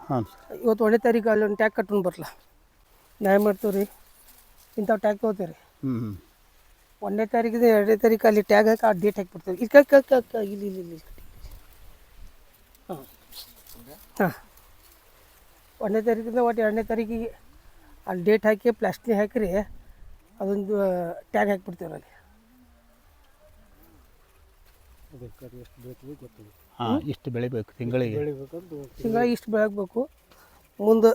ಹಾಂ ಇವತ್ತು 1ನೇ ತಾರೀಕು ಅಲ್ಲಿ ಒಂದು ಟ್ಯಾಗ್ ಕಟ್ಕೊಂಡು ಬರಲ್ಲ, ನ್ಯಾಯ ಮಾಡ್ತೀವಿ ರೀ. ಇಂಥವು ಟ್ಯಾಗ್ ತೊಗೋತೀವಿ ರೀ. 1ನೇ ತಾರೀಕಿಂದ 2ನೇ ತಾರೀಕು ಅಲ್ಲಿ ಟ್ಯಾಗ್ ಹಾಕಿ ಆ ಡೇಟ್ ಹಾಕಿಬಿಡ್ತೀವಿ. ಇಲ್ಲಿ ಇಲ್ಲಿ ಇಲ್ಲಿ ಹಾಂ ಹಾಂ 1ನೇ ತಾರೀಕಿಂದ ಒಟ್ಟು 2ನೇ ತಾರೀಕಿಗೆ ಅಲ್ಲಿ ಡೇಟ್ ಹಾಕಿ ಪ್ಲಾಸ್ಟಿಕ್ ಹಾಕಿರಿ, ಅದೊಂದು ಟ್ಯಾಗ್ ಹಾಕಿಬಿಡ್ತೀವಿ ಅಲ್ಲಿ. ಹಾಂ ಇಷ್ಟು ಬೆಳಿಬೇಕು ತಿಂಗಳಿಗೆ, ತಿಂಗಳಿಗೆ ಇಷ್ಟು ಬೆಳಗಬೇಕು. ಮುಂದೆ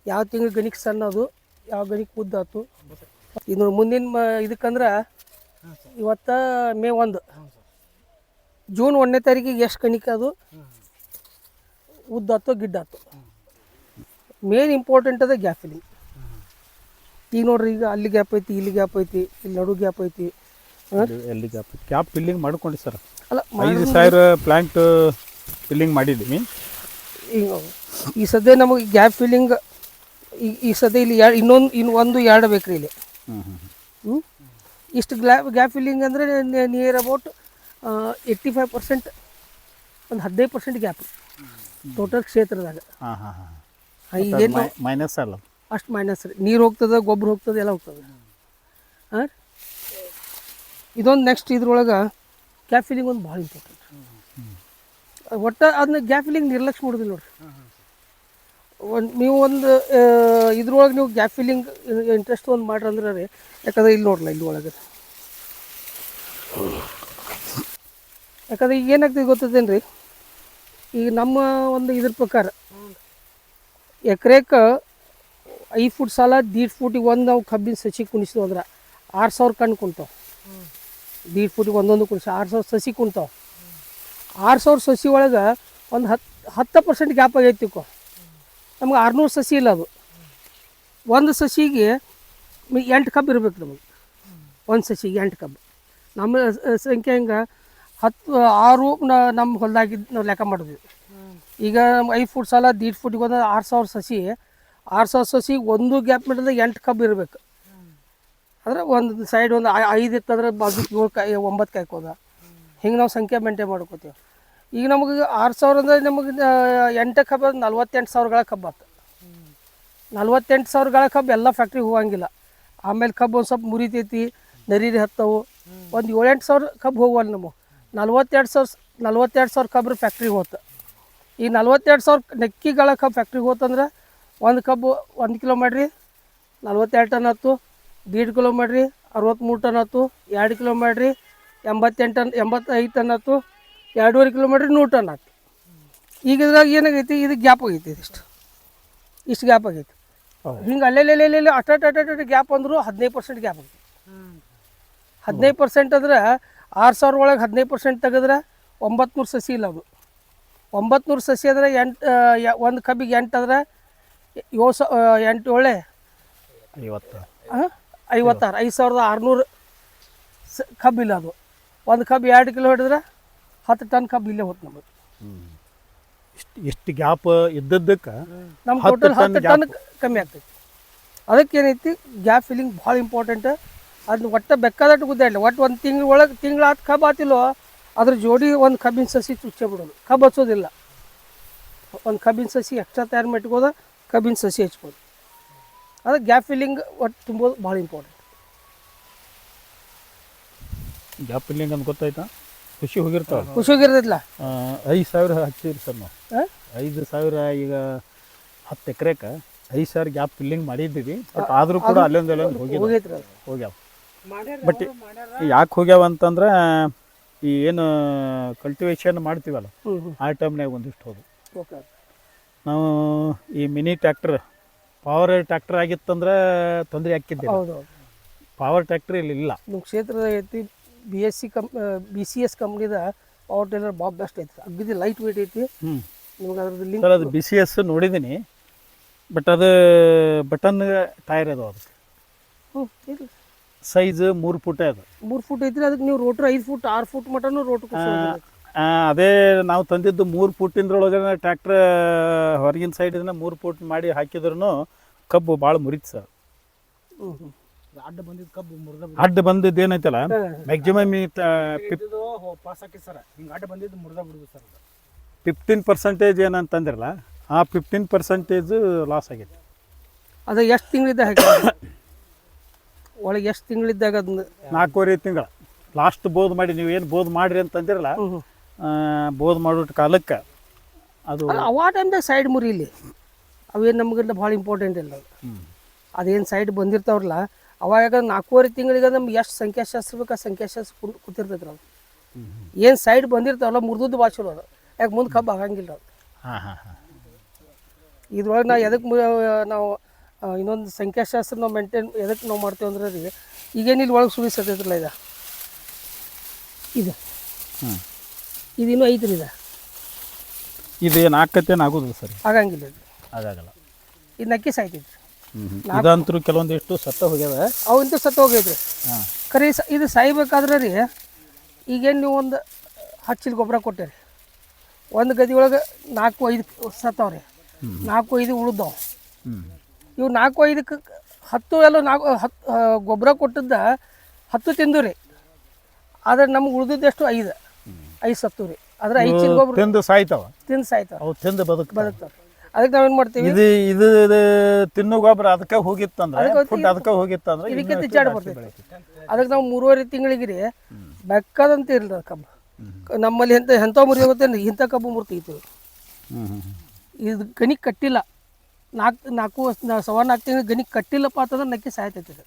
ಯಾವ ತಿಂಗಳು ಗಣಿಕೆ ಸಣ್ಣದು, ಯಾವ ಗಣಿಕೆ ಉದ್ದಾತು. ಇನ್ನು ಮುಂದಿನ ಇದಕ್ಕಂದ್ರೆ ಇವತ್ತು ಮೇ 1 ಜೂನ್ 1ನೇ ತಾರೀಕಿಗೆ ಎಷ್ಟು ಕಣಿಕೆ ಅದು ಉದ್ದಾತು ಗಿಡ್ಡಾತು ಮೇನ್ ಇಂಪಾರ್ಟೆಂಟ್ ಅದ ಗ್ಯಾಪ್ ಫಿಲ್ಲಿಂಗ್. ಈಗ ನೋಡ್ರಿ, ಈಗ ಅಲ್ಲಿ ಗ್ಯಾಪ್ ಐತಿ, ಇಲ್ಲಿ ಗ್ಯಾಪ್ ಐತಿ, ಇಲ್ಲಿ ನಡು ಗ್ಯಾಪ್ ಐತಿ. ಎಲ್ಲಿ ಗ್ಯಾಪ್ ಫಿಲ್ಲಿಂಗ್ ಮಾಡ್ಕೊಂಡು ಸರ್ ಅಲ್ಲ 5,000 ಪ್ಲಾಂಟ್ ಫಿಲ್ಲಿಂಗ್ ಮಾಡಿದ್ದೀವಿ. ಈಗ ಈ ಸದ್ಯ ನಮಗೆ ಗ್ಯಾಪ್ ಫಿಲ್ಲಿಂಗ್ ಈ ಸದ್ಯ ಇಲ್ಲಿ ಇನ್ನೊಂದು 2 ಬೇಕ್ರಿ ಇಲ್ಲಿ. ಇಷ್ಟು ಗ್ಯಾಪ್ ಫಿಲ್ಲಿಂಗ್ ಅಂದರೆ ನಿಯರ್ ಅಬೌಟ್ 85%, ಒಂದು 15% ಗ್ಯಾಪ್ ಟೋಟಲ್ ಕ್ಷೇತ್ರದಾಗ. ಈಗೇನು ಮೈನಸ್ ಅಲ್ಲ, ಅಷ್ಟು ಮೈನಸ್ ರೀ. ನೀರು ಹೋಗ್ತದೆ, ಗೊಬ್ಬರ ಹೋಗ್ತದೆ, ಎಲ್ಲ ಹೋಗ್ತದೆ. ಹಾಂ, ಇದೊಂದು ನೆಕ್ಸ್ಟ್ ಇದ್ರೊಳಗೆ ಗ್ಯಾಪ್ ಫಿಲ್ಲಿಂಗ್ ಒಂದು ಭಾಳ ಇಂಪಾರ್ಟೆಂಟ್. ಒಟ್ಟು ಅದನ್ನ ಗ್ಯಾಪ್ ಫಿಲ್ಲಿಂಗ್ ನಿರ್ಲಕ್ಷ್ಯ ಮಾಡೋದಿಲ್ಲ ನೋಡ್ರಿ. ನೀವು ಒಂದು ಇದ್ರೊಳಗೆ ನೀವು ಗ್ಯಾಪ್ ಫಿಲ್ಲಿಂಗ್ ಇಂಟ್ರೆಸ್ಟ್ ಒಂದು ಮಾಡ್ರಿ ಅಂದ್ರೆ ರೀ, ಯಾಕಂದ್ರೆ ಇಲ್ಲಿ ನೋಡ್ರಲ್ಲ, ಇಲ್ಲಿ ಒಳಗೆ ಯಾಕಂದ್ರೆ ಈಗ ಏನಾಗ್ತದೆ ಗೊತ್ತದೇನು ರೀ, ಈಗ ನಮ್ಮ ಒಂದು ಇದ್ರ ಪ್ರಕಾರ ಎಕರೆಕ್ಕೆ 5 ಫುಟ್ ಸಾಲ 1.5 ಫೂಟಿಗೆ ಒಂದು ನಾವು ಕಬ್ಬಿನ ಸಸಿ ಕುಣಿಸಿದ್ವು ಅಂದ್ರೆ 6,000 ಕಣ್ಣು ಕುಂತಾವೆ. 1.5 ಫೂಟಿಗೆ ಒಂದೊಂದು ಕುಣಿಸಿ 6,000 ಸಸಿ ಕುಂತಾವೆ. 6,000 ಸಸಿ ಒಳಗೆ ಒಂದು 10% ಗ್ಯಾಪ್ ಆಗೈತಿ. ನಮ್ಗೆ 600 ಸಸಿ ಇಲ್ಲ, ಅದು ಒಂದು ಸಸಿಗೆ 8 ಕಬ್ಬು ಇರ್ಬೇಕು ನಮಗೆ. ಒಂದು ಸಸಿಗೆ 8 ಕಬ್ಬು. ನಮ್ಮ ಸಂಖ್ಯೆ ಹಿಂಗೆ 6 ನಮ್ಮ ಹೊಲದಾಗಿದ್ದು ನಾವು ಲೆಕ್ಕ ಮಾಡಿದ್ವಿ. ಈಗ 5 ಫುಟ್ ಸಾಲ 1.5 ಫೂಟಿಗೆ ಒಂದು 6,000 ಸಸಿ, 6,000 ಸಸಿಗೆ ಒಂದು ಗ್ಯಾಪ್ ಮಾಡಿದ್ರೆ 8 ಕಬ್ಬು ಇರಬೇಕು. ಅಂದರೆ ಒಂದು ಸೈಡ್ ಒಂದು 5 ಇತ್ತಂದ್ರೆ ಬಾಜು 7 9 ಕಾಯ್ಕೋದ. ಹಿಂಗೆ ನಾವು ಸಂಖ್ಯೆ ಮೇಂಟೈನ್ ಮಾಡ್ಕೋತೀವಿ. ಈಗ ನಮಗೆ 6,000 ಅಂದರೆ ನಮಗೆ 8 ಕಬ್ಬು 48,000 ಕಬ್ಬು ಆಯ್ತು. 48,000 ಕಬ್ಬು ಎಲ್ಲ ಫ್ಯಾಕ್ಟ್ರಿಗೆ ಹೋಗಂಗಿಲ್ಲ. ಆಮೇಲೆ ಕಬ್ಬು ಒಂದು ಸ್ವಲ್ಪ ಮುರಿತೈತಿ, ನರೀರಿ ಹತ್ತವು, ಒಂದು 7-8 ಸಾವಿರ ಕಬ್ಬು ಹೋಗುವಲ್ಲ. ನಮಗೆ 42,000 ಕಬ್ಬು ಫ್ಯಾಕ್ಟ್ರಿಗೆ ಹೋತು. ಈ 42,000 ನೆಕ್ಕಿಗಳ ಕಬ್ಬು ಫ್ಯಾಕ್ಟ್ರಿಗೆ ಹೋತಂದ್ರೆ ಒಂದು ಕಬ್ಬು 1 ಕಿಲೋ ಮಾಡ್ರಿ 42 ಟನ್ ಆಯ್ತು, 1.5 ಕಿಲೋ ಮಾಡ್ರಿ 63 ಟನ್ ಆಯ್ತು, 2 ಕಿಲೋ ಮಾಡ್ರಿ 85 ಟನ್ ಆಯ್ತು, 2.5 ಕಿಲೋ ಮಾಡ್ರಿ 100 ಟನ್ ಆಯ್ತು. ಈಗ ಇದ್ರಾಗ ಏನಾಗೈತಿ, ಇದು ಗ್ಯಾಪ್ ಆಗೈತಿ, ಇಷ್ಟು ಗ್ಯಾಪ್ ಆಗೈತಿ. ಹಿಂಗೆ ಅಲ್ಲೆಲ್ಲೆಲ್ಲೆಲ್ಲಿ ಅಟ್ಟ ಗ್ಯಾಪ್ ಅಂದರೂ 15% ಗ್ಯಾಪ್ ಆಗೈತಿ. 15% ಅಂದ್ರೆ 6,000 ಒಳಗೆ 15% ತೆಗೆದ್ರೆ 900 ಸಸಿ ಇಲ್ಲ. ಅದು 900 ಸಸಿ ಅಂದರೆ 8 ಒಂದು ಕಬ್ಬಿಗೆ 8 ಅಂದ್ರೆ 8 ಒಳ್ಳೆ 56 5,600 ಕಬ್ಬಿಲ್ಲ. ಅದು ಒಂದು ಕಬ್ಬು 2 ಕಿಲೋ ಹಿಡಿದ್ರೆ 10 ಟನ್ ಕಬ್ಬು ಇಲ್ಲೇ ಹೋಯ್ತು ನಮಗೆ. ಎಷ್ಟು ಗ್ಯಾಪ್ ಇದ್ದದ್ದಕ್ಕೆ ನಮ್ಮ ಟೋಟಲ್ 10 ಟನ್ ಕಮ್ಮಿ ಆಗ್ತೈತಿ. ಅದಕ್ಕೇನೈತಿ, ಗ್ಯಾಪ್ ಫಿಲ್ಲಿಂಗ್ ಭಾಳ ಇಂಪಾರ್ಟೆಂಟ್. ಅದನ್ನ ಒಟ್ಟು ಬೇಕಾದಟ್ಟು ಗುದ್ದಾಡಲಿ. ಒಟ್ಟು ಒಂದು ತಿಂಗಳು ಆತು ಕಬ್ಬು ಆತಿಲ್ಲೋ, ಅದ್ರ ಜೋಡಿ ಒಂದು ಕಬ್ಬಿನ ಸಸಿ ಚುಚ್ಚೆ ಬಿಡೋದು. ಕಬ್ಬು ಹಚ್ಚೋದಿಲ್ಲ. ಒಂದು ಕಬ್ಬಿನ ಸಸಿ ಎಕ್ಸ್ಟ್ರಾ ತಯಾರು ಮಾಡಿಟ್ಕೋದ, ಕಬ್ಬಿನ ಸಸಿ ಹಚ್ಬೋದು. ಅದಕ್ಕೆ ಗ್ಯಾಪ್ ಫಿಲ್ಲಿಂಗ್ ಒಟ್ಟು ತುಂಬೋದು ಭಾಳ ಇಂಪಾರ್ಟೆಂಟ್. ಗ್ಯಾಪ್ ಫಿಲ್ಲಿಂಗ್ ಅಂತ ಗೊತ್ತಾಯ್ತಾ? ಖುಷಿ ಹೋಗಿರ್ತಾವೆ, ಖುಷಿ ಹೋಗಿರ್ತೈತಿಲ್ಲ. 5,000 ಹಚ್ಚಿರಿ ಸರ್ ನಾವು. 5,000 ಈಗ 10 ಎಕರೆಗೆ 5,000 ಗ್ಯಾಪ್ ಫಿಲ್ಲಿಂಗ್ ಮಾಡಿದ್ದೀವಿ. ಬಟ್ ಆದರೂ ಕೂಡ ಅಲ್ಲೊಂದು ಹೋಗೈತ್ರಿ ಅದು. ಹೋಗ್ಯಾವ. ಬಟ್ ಯಾಕೆ ಹೋಗ್ಯಾವ ಅಂತಂದ್ರೆ, ಈ ಏನು ಕಲ್ಟಿವೇಶನ್ ಮಾಡ್ತೀವಲ್ಲ ಆ ಟೈಮ್ನಾಗ ಒಂದಿಷ್ಟು ಹೋದು. ನಾವು ಈ ಮಿನಿ ಟ್ಯಾಕ್ಟರ್ ಪವರ್ ಟ್ಯಾಕ್ಟರ್ ಆಗಿತ್ತಂದ್ರೆ ತೊಂದರೆ ಆಕ್ಕಿದ್ದಿಲ್ಲ. ಹೌದು, ಪವರ್ ಟ್ಯಾಕ್ಟರ್ ಇಲ್ಲಿ ಇಲ್ಲ. ನಿಮ್ಮ ಕ್ಷೇತ್ರದ ಐತಿ BCS ಕಂಪ್ನಿದ ಪವರ್ ಟೇಲರ್ ಭಾಳ ಬೆಸ್ಟ್ ಐತಿ. ಅಗ್ದಿ ಲೈಟ್ ವೇಟ್ ಐತಿ. ನಿಮ್ಗೆ ಅದ್ರದ್ದು ಲಿಂಕ್ ಸರ್ ಅದು BCS ನೋಡಿದ್ದೀನಿ. ಬಟ್ ಅದು ಬಟನ್ ಟೈರ್ ಅದು. ಅದಕ್ಕೆ ಸೈಜ್ 3 ಫುಟ್ ಅದು. 3 ಫುಟ್ ಐತ್ರಿ. ಅದಕ್ಕೆ ನೀವು rotor 5 foot 6 foot mutton rotor. ಅದೇ ನಾವು ತಂದಿದ್ದು 3 ಫುಟ್ಟಿಂದ್ರೊಳಗೆ ಟ್ಯಾಕ್ಟ್ರ್ ಹೊರಗಿನ ಸೈಡಿಂದ 3 ಫುಟ್ ಮಾಡಿ ಹಾಕಿದ್ರು ಕಬ್ಬು ಭಾಳ ಮುರಿತು ಸರ್. ಅಡ್ಡ ಬಂದಿದ್ದು ಕಬ್ಬು ಅಡ್ಡ ಬಂದಿದ್ದು ಏನೈತಲ್ಲ ಮ್ಯಾಕ್ಸಿಮಮ್ ಪಾಸ್ ಹಾಕಿ ಸರ್. ಹಿಂಗೆ ಅಡ್ಡ ಬಂದಿದ್ದು ಮುರಿದ ಬಿಡುದು ಸರ್. 15% ಏನಂತಂದಿರಲ್ಲ, ಆ 15% ಲಾಸ್ ಆಗೈತೆ. ಅದು ಎಷ್ಟು ತಿಂಗಳಿದ್ದ ಹಾಕಿ ಒಳಗೆ ಎಷ್ಟು ತಿಂಗಳಿದ್ದಾಗ ಅದನ್ನ 4.5 ತಿಂಗಳ ಲಾಸ್ಟ್ ಬೋದ್ ಮಾಡಿ. ನೀವು ಏನು ಬೋದ್ ಮಾಡಿರಿ ಅಂತಂದಿರಲ್ಲ, ಬೋದ್ ಮಾಡೋ ಕಾಲಕ್ಕೆ ಅದು ಅವಾ ಟೈಮ್ದಾಗ ಸೈಡ್ ಮುರಿಲಿ. ಅವೇನು ನಮಗೆಲ್ಲ ಭಾಳ ಇಂಪಾರ್ಟೆಂಟ್ ಇಲ್ಲ. ಅದೇನು ಸೈಡ್ ಬಂದಿರ್ತಾವ್ರಲ್ಲ ಅವಾಗ 4.5 ತಿಂಗಳಿಗೆ ನಮ್ಗೆ ಎಷ್ಟು ಸಂಖ್ಯಾಶಾಸ್ತ್ರ ಬೇಕು ಆ ಸಂಖ್ಯಾಶಾಸ್ತ್ರ ಕೂತಿರ್ತೈತೆ. ಅದು ಏನು ಸೈಡ್ ಬಂದಿರ್ತಾವಲ್ಲ ಮುರಿದದ್ದು ಭಾಳ ಚಲೋ ಅದು. ಯಾಕೆ ಮುಂದೆ ಕಬ್ಬು ಆಗಂಗಿಲ್ಲ ಅದು. ಇದ್ರೊಳಗೆ ನಾವು ಎದಕ್ಕೆ ನಾವು ಇನ್ನೊಂದು ಸಂಖ್ಯಾಶಾಸ್ತ್ರ ನಾವು ಮೇಂಟೈನ್ ಎದಕ್ಕೆ ನಾವು ಮಾಡ್ತೇವೆ ಅಂದ್ರೆ ರೀ, ಈಗೇನು ಇಲ್ಲಿ ಒಳಗೆ ಸುಳಿಸತೈತ್ರಲ್ಲ ಇದು ಇದು ಹ್ಞೂ ಇದು ಇನ್ನೂ ಐತ್ರಿ ಇದು ಇದು ಏನು ಆಕತ್ತೇನು ಆಗೋದಿಲ್ಲ ಸರ್ ಆಗಂಗಿಲ್ಲ ಇದು ಅದಾಗಲ್ಲ. ಇದು ನಕ್ಕಿ ಸಾಯ್ತೈತ್ರಿ. ಇದಂತರೂ ಕೆಲವೊಂದಿಷ್ಟು ಸತ್ತ ಹೋಗ್ಯದ. ಅವಂತೂ ಸತ್ತು ಹೋಗೈತ್ರಿ. ಹಾಂ ಖರೀ ಇದು ಸಾಯ್ಬೇಕಾದ್ರೆ ರೀ ಈಗೇನು ನೀವು ಒಂದು 10 ಚೀಲ ಗೊಬ್ಬರ ಕೊಟ್ಟಿರಿ, ಒಂದು ಗದಿ ಒಳಗೆ 4-5 ಸತ್ತವ್ರಿ, 4-5 ಉಳಿದವು. ಇವು 4-5ಕ್ಕೆ 10 ಎಲ್ಲ 10 ಗೊಬ್ಬರ ಕೊಟ್ಟದ್ದ 10 ತಿಂದು ರೀ. ಆದ್ರೆ ನಮ್ಗೆ ಉಳಿದಷ್ಟು 5 ಸತ್ತು ರೀ. ಆದ್ರೆ 5 ಚೀಲ ಗೊಬ್ಬರ ತಿಂದು ಸಾಯ್ತಾವ, ತಿಂದು ಸಾಯ್ತಾವ, ಅವು ತಿಂದು ಬದುಕ್ತಾವೆ. ಅದಕ್ಕೆ ನಾವೇನು ಮಾಡ್ತೀವಿ, ಇದು ತಿನ್ನೋ ಗೊಬ್ಬರ ಅದಕ್ಕೆ ಹೋಗಿತ್ತಂದ್ರೆ ಫುಡ್ ಅದಕ್ಕೆ ಹೋಗಿತ್ತಂದ್ರೆ ಇದಕ್ಕೆ ತಿಚ್ಚಾಡಿ ಬರ್ತೈತಿ. ಅದಕ್ಕೆ ನಾವು 3.5 ತಿಂಗಳಿಗೆ ರೀ ಬೇಕಾದಂತ ಇರಲಿ ಕಬ್ಬು. ನಮ್ಮಲ್ಲಿ ಎಂಥ ಮುರಿ ಹೋಗುತ್ತೆ ಇಂಥ ಕಬ್ಬು ಮುರ್ತಿರ್ತೀವಿ. ಇದು ಗಣಿ ಕಟ್ಟಿಲ್ಲ, 4 ತಿಂಗಳು ಗಣಿ ಕಟ್ಟಿಲ್ಲಪ್ಪ ಅಂತಂದ್ರೆ ನಕ್ಕಿ ಸಾಯ್ತೈತಿ ಇದು.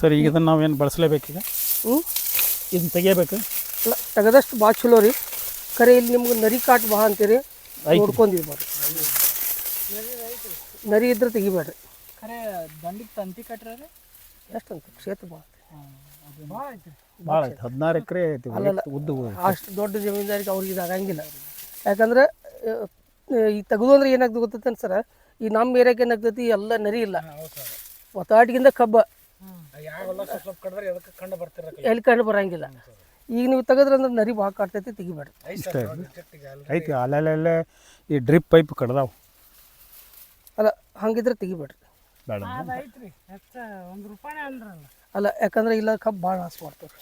ಸರಿ, ಈಗ ಇದನ್ನು ನಾವೇನು ಬಳಸಲೇಬೇಕೀಗ? ಇದನ್ನ ತೆಗಿಯಬೇಕು. ಅಲ್ಲ, ತೆಗೆದಷ್ಟು ಭಾಳ ಚಲೋ ರೀ. ಖರೆ ಇಲ್ಲಿ ನಿಮ್ಗೆ ನರಿ ಕಾಟ್ ಬಾ ಅಂತೀರಿ, ನೋಡ್ಕೊಂಡಿದ್ದು ಬರ್ರಿ. ನರಿ ಇದ್ರೆ ತೆಗಿಬೇಡ್ರಿ. ಖರೆ ದಂಡಿಗೆ ತಂತಿ ಕಟ್ರಿ ಎಷ್ಟು ಅಂತ ಕ್ಷೇತ್ರ ಭಾಳ ಭಾಳ ಐತೆ, 16 ಎಕರೆ ಐತಿ ಉದ್ದು. ಅಷ್ಟು ದೊಡ್ಡ ಜಮೀನ್ದಾರಿಗೆ ಅವ್ರಿಗೆ ಇದು ಆಗಂಗಿಲ್ಲ. ಯಾಕಂದ್ರೆ ಈ ತೆಗೆದು ಅಂದ್ರೆ ಏನಾಗ್ತದೆ ಗೊತ್ತೈತೆ ಸರ್, ಈ ನಮ್ಮ ಏರಿಯಾಕ್ಕೆ ಏನಾಗ್ತೈತಿ ಎಲ್ಲ ನರಿ ಇಲ್ಲ, ಒತ್ತಾಟಿಗಿಂತ ಕಬ್ಬ ಎಲ್ಲಿ ಕಂಡು ಬರಂಗಿಲ್ಲ. ಈಗ ನೀವು ತೆಗೆದ್ರೆ ಅಂದ್ರೆ ನರಿ ಭಾಳ ಕಾಡ್ತೈತಿ, ತೆಗಿಬೇಡ್ರಿ. ಇಷ್ಟ ಐತಿ ಅಲ್ಲೆಲ್ಲ ಈ ಡ್ರಿಪ್ ಪೈಪ್ ಕಡ್ದಾವ. ಅಲ್ಲ, ಹಂಗಿದ್ರೆ ತೆಗಿಬೇಡ್ರಿ. ಬೇಡ ಅಲ್ಲ, ಯಾಕಂದ್ರೆ ಇಲ್ಲ ಕಬ್ಬು ಭಾಳ ನಾಶ ಮಾಡ್ತಾರೆ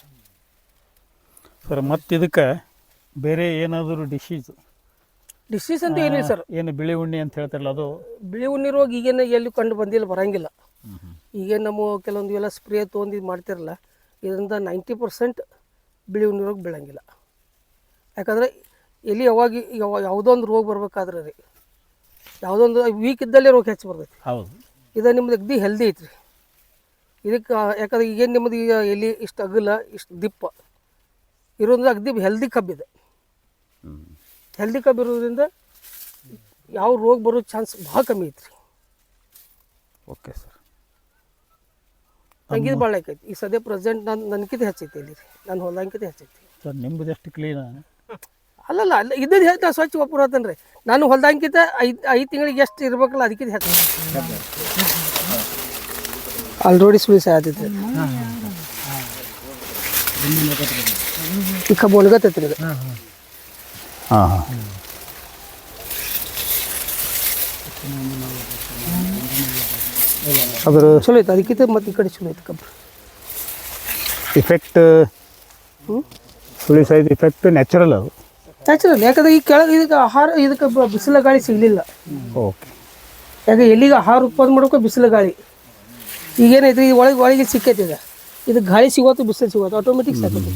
ಸರ್. ಮತ್ತು ಇದಕ್ಕೆ ಬೇರೆ ಏನಾದರೂ ಡಿಸೀಸ್ ಅಂತ ಏನಿಲ್ಲ ಸರ್. ಏನು ಬಿಳಿ ಉಣ್ಣೆ ಅಂತ ಹೇಳ್ತಾರಲ್ಲ, ಅದು ಬಿಳಿ ಉಣ್ಣಿ ರೋಗ ಈಗೇನು ಎಲ್ಲಿ ಕಂಡು ಬಂದಿಲ್ಲ, ಬರಂಗಿಲ್ಲ. ಈಗೇನು ನಮ್ಮ ಕೆಲವೊಂದು ಎಲ್ಲ ಸ್ಪ್ರೇ ತೊಗೊಂಡು ಇದು ಮಾಡ್ತಿರಲ್ಲ, ಇದರಿಂದ 90% ಬಿಳಿ ಉಣ್ಣಿ ರೋಗ ಬೀಳಂಗಿಲ್ಲ. ಯಾಕಂದರೆ ಎಲ್ಲಿ ಯಾವುದೋ ಒಂದು ರೋಗ ಬರ್ಬೇಕಾದ್ರೆ ರೀ, ಯಾವುದೊಂದು ವೀಕ್ ಇದ್ದಲ್ಲೇ ರೋಗ ಹೆಚ್ಚು ಬರ್ತೈತಿ. ಹೌದು, ಇದು ನಿಮ್ದು ಅಗ್ದಿ ಹೆಲ್ದಿ ಐತ್ರಿ. ಇದಕ್ಕೆ ಯಾಕಂದ್ರೆ ಈಗೇನು ನಿಮ್ಮದು ಈಗ ಎಲ್ಲಿ ಇಷ್ಟು ಅಗಲ ಇಷ್ಟು ದಿಪ್ಪ ಇರೋದ್ರಿಂದ ಅಗ್ದಿ ಹೆಲ್ದಿ ಕಬ್ಬಿದೆ. ಹೆಲ್ದಿ ಕಬ್ಬು ಇರೋದ್ರಿಂದ ಯಾವ ರೋಗ ಬರೋ ಚಾನ್ಸ್ ಭಾಳ ಕಮ್ಮಿ ಐತ್ರಿ. Okay sir. ತಂಗಿದು ಭಾಳ ಐತಿ. ಈಗ ಸದ್ಯ ಪ್ರೆಸೆಂಟ್ ನನಗಿಂತ ಹೆಚ್ಚೈತಿ ಇಲ್ಲಿ ರೀ, ನಾನು ಹೊಲ್ದಂಕಿಂತ ಹೆಚ್ಚೈತಿ ಸರ್. ನಿಮ್ಮದು ಎಷ್ಟು ಕ್ಲೀನ್? ಅಲ್ಲ ಇದ್ದದ್ದು ಹೇಳ್ತಾ ಸ್ವಚ್ಛ ಒಪ್ಪುರತನ್ ರೀ. ನಾನು ಹೊಲ್ದಂಕಿಂತ 5 ತಿಂಗಳಿಗೆ ಎಷ್ಟು ಇರ್ಬೇಕಲ್ಲ ಅದಕ್ಕಿಂತ ಹೆಚ್ಚು ಆಲ್ರೆಡಿ ಸುಳಿ ಸಾಯ್ತೈತಿ. ಈ ಕಬ್ಬು ಒಣಗತೈತಿ ರೀ. ಹಾಂ ಹಾಂ. ಅದ್ರ ಚಲೋ ಐತೆ, ಅದಕ್ಕಿಂತ ಮತ್ತು ಈ ಕಡೆ ಚಲೋ ಐತೆ ಕಬ್ಬು. ಇಫೆಕ್ಟ್ ಸುಳಿ ಸೈಜ್ ಇಫೆಕ್ಟ್ ನ್ಯಾಚುರಲ್, ಅದು ನ್ಯಾಚುರಲ್. ಯಾಕಂದ್ರೆ ಈ ಕೆಳಗೆ ಇದಕ್ಕೆ ಆಹಾರ, ಇದಕ್ಕೆ ಬಿಸಿಲ ಗಾಳಿ ಸಿಗಲಿಲ್ಲ. ಓಕೆ. ಯಾಕೆ ಎಲ್ಲಿಗೆ ಆಹಾರ ಉತ್ಪಾದನೆ ಮಾಡೋಕೆ ಬಿಸಿಲ ಗಾಳಿ. ಈಗೇನೈತಿ, ಈ ಒಳಗೆ ಸಿಕ್ಕೈತಿ. ಈಗ ಇದು ಗಾಳಿ ಸಿಗೋದು, ಬಿಸಿಲು ಸಿಗೋದು, ಆಟೋಮೆಟಿಕ್ ಸಾಕೈತಿ.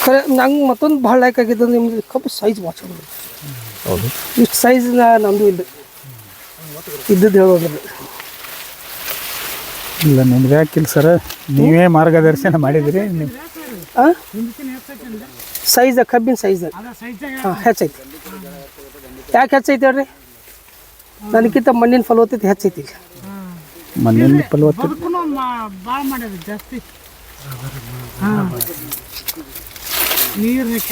ಖರೆ ನಂಗೆ ಮತ್ತೊಂದು ಭಾಳ ಲೈಕ್ ಆಗಿದ್ದು ನಿಮ್ದು ಕಬ್ಬು ಸೈಜ್ ಭಾಳ ಚಲೋ. ಹೌದು, ಇಷ್ಟು ಸೈಜ್ ನಮ್ಮದು ಇಲ್ಲ ಇದ್ದದ್ದು ಹೇಳೋದ್ರಲ್ಲಿ. ಇಲ್ಲ ನಿಮ್ಗೆ ಯಾಕಿಲ್ಲ ಸರ್, ನೀವೇ ಮಾರ್ಗದರ್ಶನ ಮಾಡಿದಿರಿ. ನೀವು ಸೈಜ್ ಕಬ್ಬಿನ ಸೈಜ್ ಹಾಂ ಹೆಚ್ಚೈತಿ. ಯಾಕೆ ಹೆಚ್ಚೈತಿ ಹೇಳ್ರಿ? ನನಗಿಂತ ಮಣ್ಣಿನ ಫಲವತ್ತತೆ ಹೆಚ್ಚೈತಿ. ಈಗ ಮಣ್ಣಿನ ಫಲವತ್ತತೆ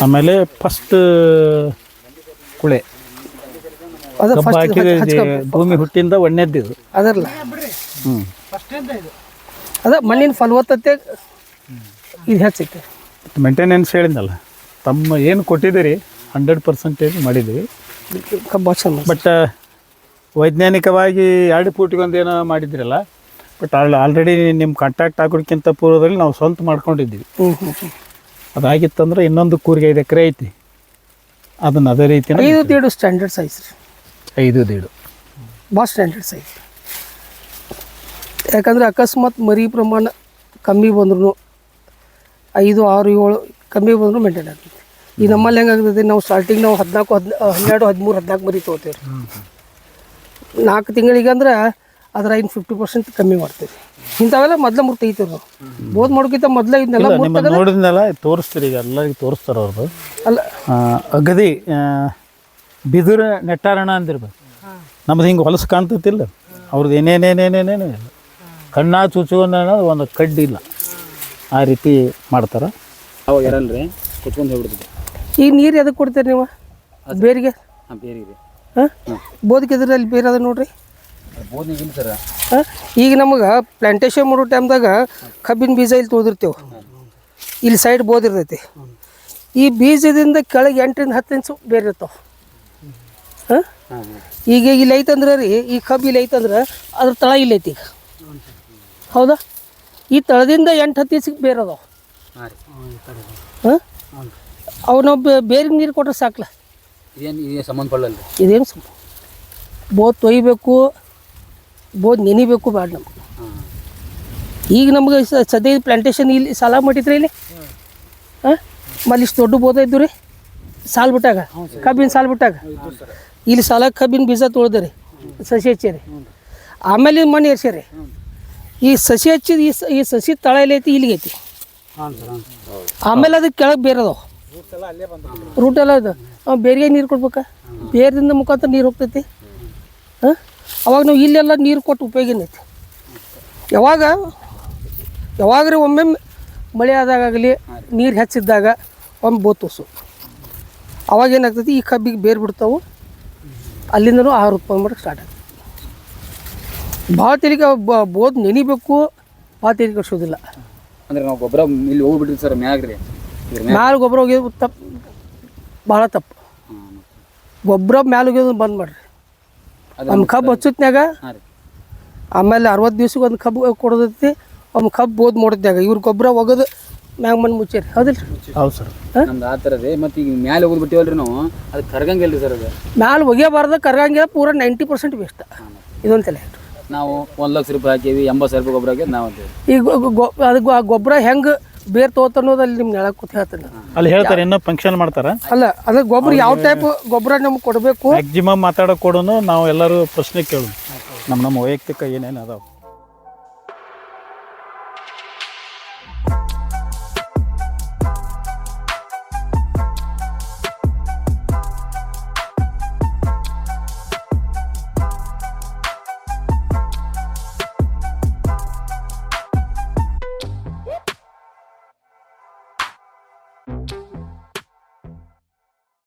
ಆಮೇಲೆ ಫಸ್ಟ್ ಕುಳೆ ಅದು ಕಬ್ಬು ಹಾಕಿದ ಭೂಮಿ ಹುಟ್ಟಿಂದ ಒಣ್ಣೆದ್ದಿದ್ದು ಅದರಲ್ಲ. ಅದ ಮಣ್ಣಿನ ಫಲವತ್ತತೆ ಇದು ಹೆಚ್ಚೈತಿ. ಮೇಂಟೆನೆನ್ಸ್ ಹೇಳಿದ್ನಲ್ಲ, ತಮ್ಮ ಏನು ಕೊಟ್ಟಿದ್ದೀರಿ 100% ಮಾಡಿದ್ದೀವಿ. ಕಬ್ಬು ಚಂದ. ಬಟ್ ವೈಜ್ಞಾನಿಕವಾಗಿ 2 ಫೂಟಿಗೊಂದು ಏನೋ ಮಾಡಿದ್ರಲ್ಲ, ಬಟ್ ಆಲ್ರೆಡಿ ನಿಮ್ಮ ಕಾಂಟ್ಯಾಕ್ಟ್ ಆಗೋದಕ್ಕಿಂತ ಪೂರ್ವದಲ್ಲಿ ನಾವು ಸ್ವಂತ ಮಾಡ್ಕೊಂಡಿದ್ದೀವಿ. ಅದಾಗಿತ್ತಂದ್ರೆ ಇನ್ನೊಂದು ಕೂರಿಗೆ 5 ಎಕರೆ ಐತಿ, ಅದನ್ನು ಅದೇ ರೀತಿ 5.5 ಸ್ಟ್ಯಾಂಡರ್ಡ್ ಸೈಜ್ ರೀ. 5.5 ಭಾಳ ಸ್ಟ್ಯಾಂಡರ್ಡ್ ಸೈಜ್. ಯಾಕಂದರೆ ಅಕಸ್ಮಾತ್ ಮರಿ ಪ್ರಮಾಣ ಕಮ್ಮಿ ಬಂದ್ರೂ 5, 6, 7 ಕಮ್ಮಿ ಬಂದರೂ ಮೇಂಟೈನ್ ಆಗ್ತೈತಿ. ಈ ನಮ್ಮಲ್ಲಿ ಹೆಂಗಾಗ್ತೈತಿ, ನಾವು ಸ್ಟಾರ್ಟಿಂಗ್ ನಾವು 14, 12, 13, 14 ಮರಿ ತೊಗೋತೀವಿ ರೀ. 4 ತಿಂಗಳಿಗೆ ಅಂದ್ರೆ ಅದ್ರ 50% ಕಮ್ಮಿ ಮಾಡ್ತೀವಿ. ಇಂಥವೆಲ್ಲ ಮೊದಲ ಮುರು ತೆಗಿತೀವಿ ನಾವು. ಬೋದ್ ಮಾಡೋಕ್ಕಿಂತ ಮೊದಲೇ ಇದನ್ನೆಲ್ಲ ನೋಡಿದ್ನಲ್ಲ, ತೋರಿಸ್ತೀರಿ. ಈಗ ಎಲ್ಲರಿಗೆ ತೋರಿಸ್ತಾರೆ ಅವ್ರದ್ದು. ಅಲ್ಲ ಅಗದಿ ಬಿದಿರು ನೆಟ್ಟಾರಣ ಅಂದಿರ್ಬೇಕು. ನಮ್ದು ಹಿಂಗೆ ಹೊಲಸು ಕಾಣ್ತೈತಿಲ್ಲ, ಅವ್ರದ್ದು ಏನೇನೇನೇನೇನೇನು ಇಲ್ಲ. ಕಣ್ಣಾ ಚುಚ್ಚುವಂದು ಅನ್ನೋದು ಒಂದು ಕಡ್ಡಿ ಇಲ್ಲ, ಆ ರೀತಿ ಮಾಡ್ತಾರೆ. ಅವಾಗ ಇರಲ್ರಿ ಕುತ್ಕೊಂಡು ಹೋಗ್ಬಿಡ್ತಿದ್ದೆ. ಈಗ ನೀರು ಎದಕ್ಕೆ ಕೊಡ್ತೀರಿ ನೀವು ಬೇರಿಗೆ? ಹಾಂ ಬೇರೆ ಇದೆ. ಹಾಂ ಬೋದಕ್ಕೆ ಎದ್ರಲ್ಲಿ ಬೇರೆ ಅದ ನೋಡ್ರಿ. ಬೋದ್ನಿಗೆ ಇಲ್ಲ ಸರ್. ಹಾಂ ಈಗ ನಮಗೆ ಪ್ಲಾಂಟೇಶನ್ ಮಾಡೋ ಟೈಮ್ದಾಗ ಕಬ್ಬಿನ ಬೀಜ ಇಲ್ಲಿ ತೊಳೆದಿರ್ತೇವೆ, ಇಲ್ಲಿ ಸೈಡ್ ಬೋದ್ ಇರ್ತೈತಿ. ಈ ಬೀಜದಿಂದ ಕೆಳಗೆ 8ರಿಂದ 10 ಇಂಚು ಬೇರೆ ಇರ್ತಾವೆ. ಹಾಂ ಈಗ ಇಲ್ಲಿ ಐತಂದ್ರೆ ರೀ, ಈ ಕಬ್ಬು ಇಲ್ಲಿ ಐತಂದ್ರೆ ಅದ್ರ ತಳ ಇಲ್ಲಿ ಐತಿ ಈಗ, ಹೌದಾ? ಈ ತಳದಿಂದ 8-10 ಇಂಚಿಗೆ ಬೇರೆ ಅದಾವೆ. ಹಾಂ ಅವು ನಾವು ಬೇರೆ ನೀರು ಕೊಟ್ರೆ ಸಾಕಲ್ಲ. ಇದೇನು ಸಂಬಂಧ ಪಡಲ್ಲ. ಇದೇನು ಬೋದ್ ತೊಯ್ಬೇಕು, ಬೋದ್ ನೆನಿಬೇಕು ಬೇಡ ನಮ್ಗೆ. ಈಗ ನಮ್ಗೆ ಸದ್ಯ ಪ್ಲಾಂಟೇಶನ್ ಇಲ್ಲಿ ಸಾಲ ಮಾಡಿದ್ರಿ ಇಲ್ಲಿ. ಹಾಂ ಮಲ್ಲಿ ಇಷ್ಟು ದೊಡ್ಡ ಬೋದ ಇದ್ದು ರೀ ಸಾಲು ಬಿಟ್ಟಾಗ, ಕಬ್ಬಿನ ಸಾಲು ಬಿಟ್ಟಾಗ ಇಲ್ಲಿ ಸಾಲ ಕಬ್ಬಿನ ಬೀಜ ತೊಳ್ದೆ ಸಸಿ ಹಚ್ಚಿರಿ. ಆಮೇಲೆ ಮಣ್ಣು ಏರ್ಸ್ಯಾರಿ. ಈ ಸಸಿ ಹಚ್ಚಿದ ಈ ಸಸಿ ತಳ ಎಲ್ಲ ಐತಿ ಇಲ್ಲಿಗೆ ಐತಿ. ಆಮೇಲೆ ಅದಕ್ಕೆ ಕೆಳಗೆ ಬೇರೆ ಅದಾವ ರೂಟ್ ಎಲ್ಲ ಅದು. ಬೇರೆ ನೀರು ಕೊಡ್ಬೇಕಾ? ಬೇರೆದಿಂದ ಮುಖಾಂತರ ನೀರು ಹೋಗ್ತೈತಿ. ಹಾಂ ಅವಾಗ ನಾವು ಇಲ್ಲೆಲ್ಲ ನೀರು ಕೊಟ್ಟು ಉಪಯೋಗ ಏನೈತಿ? ಯಾವಾಗ್ರಿ ಒಮ್ಮೆ ಮಳೆ ಆದಾಗಲಿ ನೀರು ಹೆಚ್ಚಿದ್ದಾಗ ಒಮ್ಮೆ ಬೋತುಸು, ಅವಾಗ ಏನಾಗ್ತೈತಿ, ಈ ಕಬ್ಬಿಗೆ ಬೇರೆ ಬಿಡ್ತಾವೆ. ಅಲ್ಲಿಂದನೂ ಆಹಾರ ಉತ್ಪನ್ನ ಮಾಡೋಕ್ಕೆ ಸ್ಟಾರ್ಟ್ ಆಗ್ತದೆ. ಭಾಳ ತೆಲಿಗೆ ಬೋದ್ ನೆನಿಬೇಕು, ಭಾಳ ತೆಲಿಗೆ ಕಟ್ಸೋದಿಲ್ಲ. ಅಂದ್ರೆ ನಾವು ಗೊಬ್ಬರ ಇಲ್ಲಿ ಹೋಗ್ಬಿಟ್ಟಿದ್ವಿ ಸರ್ ಮ್ಯಾಗ್ರಿ. ಮ್ಯಾಲೆ ಗೊಬ್ಬರ ಹೋಗ್ಯೋದು ತಪ್ಪು, ಭಾಳ ತಪ್ಪು. ಗೊಬ್ಬರ ಮ್ಯಾಲೆ ಹೋಗ್ಯೋದು ಬಂದ್ ಮಾಡಿರಿ. ಒಂದು ಕಬ್ಬು ಹಚ್ಚತ್ನ್ಯಾಗ ಆಮೇಲೆ 60 ದಿವ್ಸಕ್ಕೆ ಒಂದು ಕಬ್ಬು ಕೊಡೋದೈತಿ. ಒಂದು ಕಬ್ಬು ಬೋದ್ ಮಾಡೋದ್ನಾಗ ಇವ್ರು ಗೊಬ್ಬರ ಒಗದು ಮ್ಯಾಗ ಮಣ್ಣು ಮುಚ್ಚೇರಿ, ಹೌದಿಲ್ಲ? ಹೌದು ಸರ್. ನಮ್ದು ಆ ಥರದೇ. ಮತ್ತು ಈಗ ಮ್ಯಾಲೆ ಹೋಗಿ ಬಿಟ್ಟಿವಲ್ರಿ ನಾವು, ಅದು ಕರ್ಗಂಗಿಲ್ಲ ರೀ ಸರ್. ಅದು ಮ್ಯಾಲೆ ಒಗೆಯಬಾರ್ದು, ಕರ್ಗಂಗಿಲ್ಲ, ಪೂರ 90% ವೇಸ್ಟ್. ಇದೊಂದು ತಲೆ ನಾವು 1 ಲಕ್ಷ ರೂಪಾಯಿ ಹಾಕೀವಿ, 80,000 ರೂಪಾಯಿ ಗೊಬ್ಬರ ಹಾಕಿ ನಾವು ಅಂತೀವಿ. ಈಗ ಅದು ಗೊಬ್ಬರ ಹೆಂಗೆ ಬೇರೆ ತೊಗೊತನ್ನೋದು ಅಲ್ಲಿ ನಿಮ್ಗೆ ಹೇಳಕ್ಕೆ ಕೂತ್ ಹೇಳ್ತೀನಿ. ಅಲ್ಲಿ ಹೇಳ್ತಾರೆ, ಇನ್ನೂ ಫಂಕ್ಷನ್ ಮಾಡ್ತಾರೆ. ಅಲ್ಲ ಅದು ಗೊಬ್ಬರ ಯಾವ ಟೈಪ್ ಗೊಬ್ಬರ ನಮ್ಗೆ ಕೊಡಬೇಕು ಮ್ಯಾಕ್ಸಿಮಮ್ ಮಾತಾಡೋಕೆ ಕೊಡೋನು ನಾವು ಎಲ್ಲರೂ ಪ್ರಶ್ನೆ ಕೇಳೋದು, ನಮ್ಮ ವೈಯಕ್ತಿಕ ಏನೇನು ಅದಾವೆ.